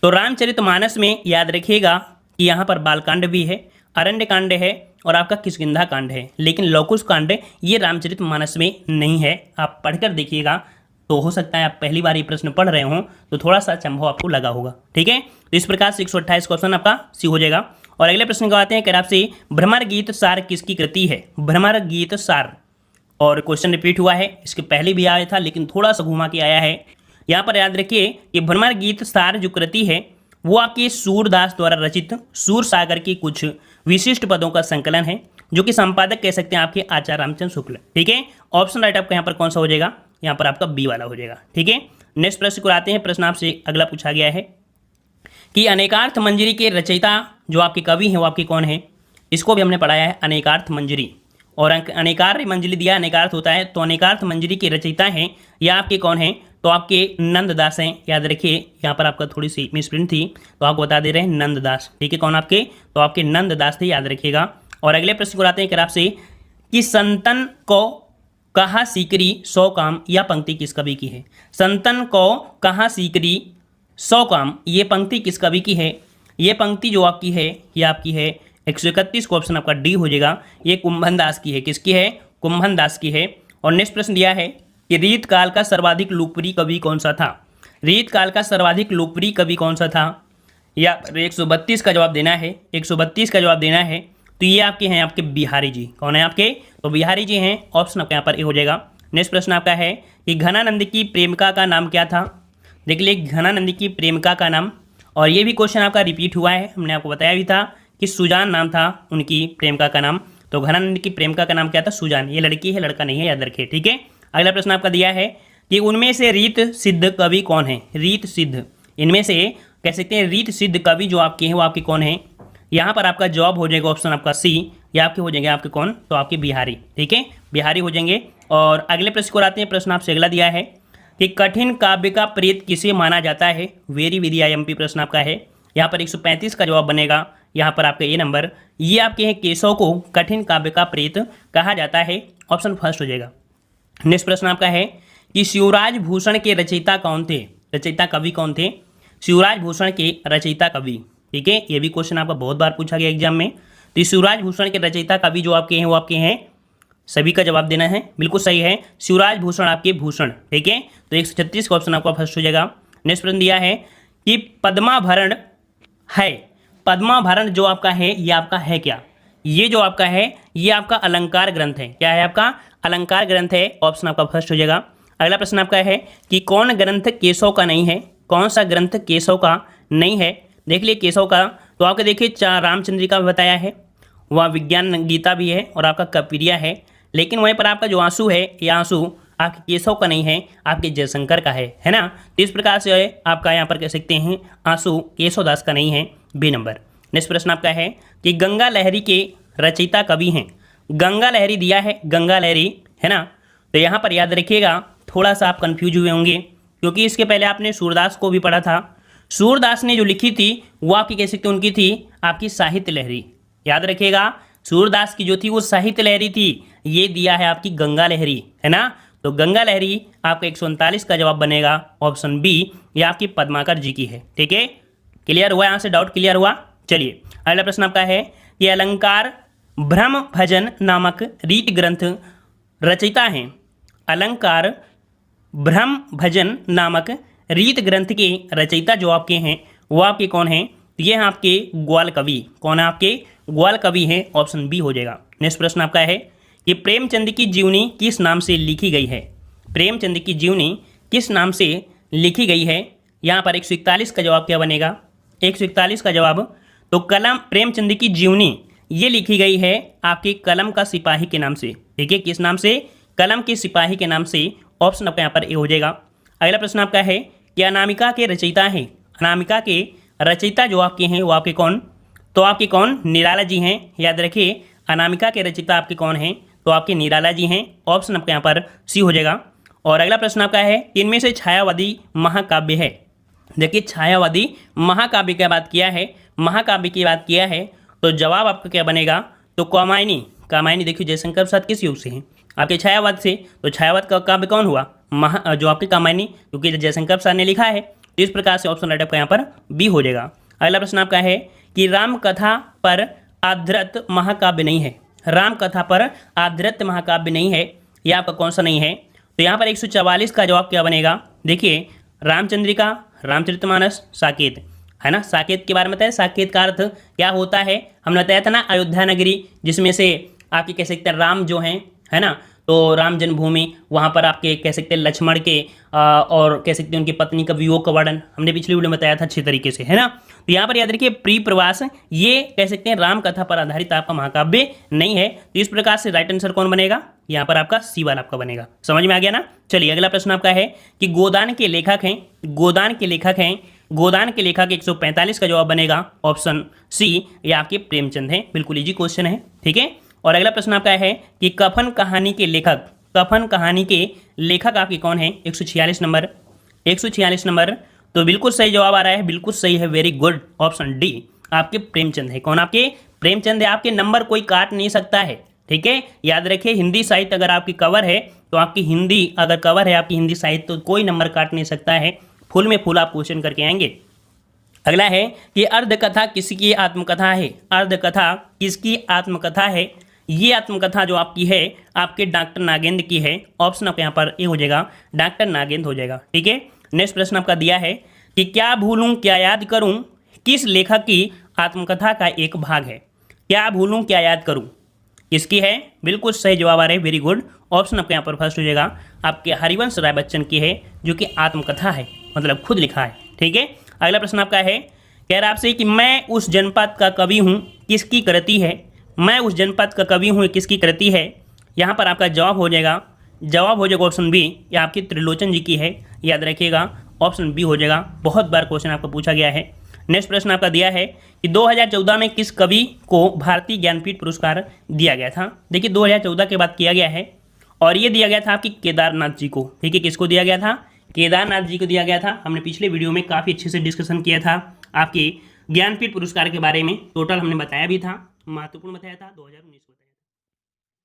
तो रामचरितमानस में याद रखिएगा कि यहाँ पर बालकांड भी है, अरण्यकांड है और आपका किष्किंधा कांड है, लेकिन लवकुश कांड ये रामचरितमानस में नहीं है। आप पढ़कर देखिएगा तो हो सकता है आप पहली बार ये प्रश्न पढ़ रहे हो तो थोड़ा सा अचंभव आपको लगा होगा। ठीक है, तो इस प्रकार से 128 क्वेश्चन आपका सी हो जाएगा। और अगले प्रश्न को आते हैं कि आपसे भ्रमर गीत सार किसकी कृति है। भ्रमर गीत सार, और क्वेश्चन रिपीट हुआ है, इसके पहले भी आया था लेकिन थोड़ा सा घुमा के आया है। यहाँ पर याद रखिए कि भ्रमर गीत सार जो कृति है वो आपके सूरदास द्वारा रचित सूर सागर के कुछ विशिष्ट पदों का संकलन है, जो कि संपादक कह सकते हैं आपके आचार्य रामचंद्र शुक्ल। ठीक है, ऑप्शन राइट आपका यहाँ पर कौन सा हो जाएगा, यहाँ पर आपका बी वाला हो जाएगा। ठीक है, नेक्स्ट प्रश्न को आते हैं। प्रश्न आपसे अगला पूछा गया है कि अनेकार्थ मंजरी के रचयिता जो आपके कवि हैं वो आपके कौन है। इसको भी हमने पढ़ाया है, अनेकार्थ मंजरी और अनेकार्य मंजरी दिया, अनेकार्थ होता है, तो अनेकार्थ मंजरी के रचयिता हैं या आपके कौन हैं, तो आपके नंददास हैं। याद रखिए यहाँ पर आपका थोड़ी सी मिसप्रिंट थी तो आपको बता दे रहे हैं नंददास। ठीक है, कौन आपके, तो आपके नंददास थे, याद रखिएगा। और अगले प्रश्न को आते हैं कि आपसे कि संतन को कहा सीकरी 100 काम, यह पंक्ति किस कवि की है। संतन को कहा सीकरी 100 काम, ये पंक्ति किस कवि की है। ये पंक्ति जो आपकी है ये आपकी है 131 को ऑप्शन आपका डी हो जाएगा। ये कुंभन दास की है, किसकी है, कुंभन दास की है। और नेक्स्ट प्रश्न दिया है कि रीत काल का सर्वाधिक लोकप्रिय कवि कौन सा था। रीत काल का सर्वाधिक लोकप्रिय कवि कौन सा था, या 132 का जवाब देना है, 132 का जवाब देना है। तो ये आपके हैं आपके बिहारी जी, कौन है आपके, तो बिहारी जी हैं, ऑप्शन आपका यहाँ पर ए हो जाएगा। नेक्स्ट प्रश्न आपका है कि घनानंद की प्रेमिका का नाम क्या था। देख लीजिए घनानंद की प्रेमिका का नाम, और ये भी क्वेश्चन आपका रिपीट हुआ है, हमने आपको बताया भी था कि सुजान नाम था उनकी प्रेमिका का नाम। तो घनानंद की प्रेमिका का नाम क्या था, सुजान। ये लड़की है, लड़का नहीं है, याद रखिए। ठीक है, अगला प्रश्न आपका दिया है कि उनमें से रीत सिद्ध कवि कौन है। रीत सिद्ध, इनमें से कह सकते हैं रीत सिद्ध कवि जो आपके हैं वो आपके कौन है। यहाँ पर आपका जवाब हो जाएगा ऑप्शन आपका सी, या आपके हो जाएंगे आपके कौन, तो आपके बिहारी। ठीक है, बिहारी हो जाएंगे। और अगले प्रश्न को आते हैं। प्रश्न आपसे अगला दिया है कि कठिन काव्य का प्रेत किसे माना जाता है। वेरी वेरी आईएमपी प्रश्न आपका है। यहाँ पर 135 का जवाब बनेगा। यहाँ पर आपका ये नंबर, ये आपके हैं केशव को कठिन काव्य का प्रेत कहा जाता है, ऑप्शन फर्स्ट हो जाएगा। नेक्स्ट प्रश्न आपका है कि शिवराज भूषण के रचयिता कौन थे। रचयिता कवि कौन थे, शिवराज भूषण के रचयिता कवि। ठीक है, ये भी क्वेश्चन आपका बहुत बार पूछा गया एग्जाम में। तो शिवराज भूषण के रचयिता कवि जो आपके हैं वो आपके हैं, सभी का जवाब देना है, बिल्कुल सही है, शिवराज भूषण आपके भूषण। ठीक है, तो 136 का ऑप्शन आपका फर्स्ट हो जाएगा। नेक्स्ट प्रश्न दिया है कि पद्माभरण है। पद्माभरण जो आपका है ये आपका है क्या, ये जो आपका है ये आपका अलंकार ग्रंथ है। क्या है आपका, अलंकार ग्रंथ है, ऑप्शन आपका फर्स्ट हो जाएगा। अगला प्रश्न आपका है कि कौन ग्रंथ केशव का नहीं है। कौन सा ग्रंथ केशव का नहीं है। देख लिए केशव का, तो आपके देखिए रामचंद्रिका भी बताया है, वह विज्ञान गीता भी है और आपका कपिरिया है, लेकिन वहीं पर आपका जो आंसू है ये आंसू आपके केशव का नहीं है, आपके जयशंकर का है ना। तो इस प्रकार से आपका यहाँ पर कह सकते हैं आंसू केशवदास का नहीं है, बी नंबर। नेक्स्ट प्रश्न आपका है कि गंगा लहरी के रचयिता कवि हैं। गंगा लहरी दिया है, गंगा लहरी है ना। तो यहाँ पर याद रखिएगा, थोड़ा सा आप कन्फ्यूज हुए होंगे क्योंकि इसके पहले आपने सूरदास को भी पढ़ा था। सूरदास ने जो लिखी थी वो आपकी कह सकते उनकी थी आपकी साहित्य लहरी। याद रखिएगा, सूरदास की जो थी वो साहित्य लहरी थी, ये दिया है आपकी गंगा लहरी है ना। तो गंगा लहरी आपका 139 का जवाब बनेगा, ऑप्शन बी, ये आपकी पद्माकर जी की है। ठीक है, क्लियर हुआ, यहाँ से डाउट क्लियर हुआ। चलिए अगला प्रश्न आपका है कि अलंकार ब्रह्म भजन नामक रीत ग्रंथ रचयिता हैं। अलंकार ब्रह्म भजन नामक रीत ग्रंथ के रचयिता जो आपके हैं वो आपके कौन हैं, ये हैं आपके ग्वाल कवि। कौन है आपके, ग्वाल कवि हैं, ऑप्शन बी हो जाएगा। नेक्स्ट प्रश्न आपका है कि प्रेमचंद की जीवनी किस नाम से लिखी गई है। प्रेमचंद की जीवनी किस नाम से लिखी गई है। यहाँ पर 141 का जवाब क्या बनेगा, 141 का जवाब, तो कलम प्रेमचंद की जीवनी ये लिखी गई है आपके कलम का सिपाही के नाम से। ठीक है, किस नाम से, कलम के सिपाही के नाम से, ऑप्शन आपका यहाँ पर ए हो जाएगा। अगला प्रश्न आपका है कि अनामिका के रचयिता हैं। अनामिका के रचयिता जो आपके हैं वो आपके कौन, तो आपके कौन, निराला जी हैं। याद रखिए, अनामिका के रचयिता आपके कौन हैं, तो आपके निराला जी हैं, ऑप्शन आपके यहाँ पर सी हो जाएगा। और अगला प्रश्न आपका है, इनमें से छायावादी महाकाव्य है। देखिए छायावादी महाकाव्य की बात किया है, महाकाव्य की बात किया है, तो जवाब आपका क्या बनेगा, तो कामायनी। कामायनी देखिए जयशंकर प्रसाद किस युग से हैं, आपके छायावाद से, तो छायावाद का काव्य कौन हुआ, जो आपकी कामायनी, क्योंकि जयशंकर प्रसाद ने लिखा है। तो इस प्रकार से ऑप्शन राइट आपका यहाँ पर बी हो जाएगा। अगला प्रश्न आपका है कि राम कथा पर आधारित महाकाव्य नहीं है। राम कथा पर आधारित महाकाव्य नहीं है, यह आपका कौन सा नहीं है, तो यहाँ पर 144 का जवाब क्या बनेगा। देखिए रामचंद्रिका, रामचरितमानस, साकेत, है ना। साकेत के बारे में बताया, साकेत का अर्थ क्या होता है, हमने बताया था ना, अयोध्या नगरी, जिसमें से आपके कह सकते हैं राम जो हैं, है ना, तो राम जन्मभूमि, वहाँ पर आपके कह सकते हैं लक्ष्मण के और कह सकते हैं उनकी पत्नी का वियोग का वर्णन हमने पिछली वीडियो में बताया था अच्छी तरीके से, है ना। तो यहाँ पर याद रखिए प्री प्रवास, ये कह सकते हैं राम कथा पर आधारित आपका महाकाव्य नहीं है। तो इस प्रकार से राइट आंसर कौन बनेगा, यहाँ पर आपका सी वाला आपका बनेगा। समझ में आ गया ना। चलिए अगला प्रश्न आपका है कि गोदान के लेखक हैं, गोदान के लेखक हैं, गोदान के लेखक 145 का जवाब बनेगा ऑप्शन सी, ये आपके प्रेमचंद हैं। बिल्कुल इजी क्वेश्चन है, ठीक है। और अगला प्रश्न आपका है कि कफन कहानी के लेखक, कफन कहानी के लेखक आपके कौन है, 146 नंबर, 146 नंबर, तो बिल्कुल सही जवाब आ रहा है, बिल्कुल सही है, वेरी गुड, ऑप्शन डी आपके प्रेमचंद है। कौन आपके प्रेमचंद है, आपके नंबर कोई काट नहीं सकता है, ठीक है। याद रखिए हिंदी साहित्य अगर आपकी कवर है, तो आपकी हिंदी अगर कवर है आपकी हिंदी साहित्य, तो कोई नंबर काट नहीं सकता है, फुल में फुल आप क्वेश्चन करके आएंगे। अगला है कि अर्धकथा किसकी आत्मकथा है, अर्धकथा किसकी आत्मकथा है, ये आत्मकथा जो आपकी है आपके डॉक्टर नागेंद्र की है। ऑप्शन आपके यहाँ पर ए हो जाएगा, डॉक्टर नागेंद्र हो जाएगा, ठीक है। नेक्स्ट प्रश्न आपका दिया है कि क्या भूलूं क्या याद करूं किस लेखक की आत्मकथा का एक भाग है। क्या भूलूं क्या याद करूं किसकी है, बिल्कुल सही जवाब आ रहे हैं, वेरी गुड, ऑप्शन आपके यहाँ पर फर्स्ट हो जाएगा, आपके हरिवंश राय बच्चन की है, जो कि आत्मकथा है, मतलब खुद लिखा है, ठीक है। अगला प्रश्न आपका है, कह रहा आपसे कि मैं उस जनपद का कवि हूँ किसकी कृति है, मैं उस जनपद का कवि हूँ किसकी कृति है। यहाँ पर आपका जवाब हो जाएगा, जवाब हो जाएगा ऑप्शन बी, यह आपकी त्रिलोचन जी की है, याद रखिएगा ऑप्शन बी हो जाएगा। बहुत बार क्वेश्चन आपको पूछा गया है। नेक्स्ट प्रश्न आपका दिया है कि 2014 में किस कवि को भारतीय ज्ञानपीठ पुरस्कार दिया गया था। देखिए 2014 के बाद किया गया है, और ये दिया गया था आपकी केदारनाथ जी को, ठीक है। किसको दिया गया था, केदारनाथ जी को दिया गया था। हमने पिछले वीडियो में काफ़ी अच्छे से डिस्कशन किया था आपके ज्ञानपीठ पुरस्कार के बारे में, टोटल हमने बताया भी था, महत्वपूर्ण बताया था 2019 में।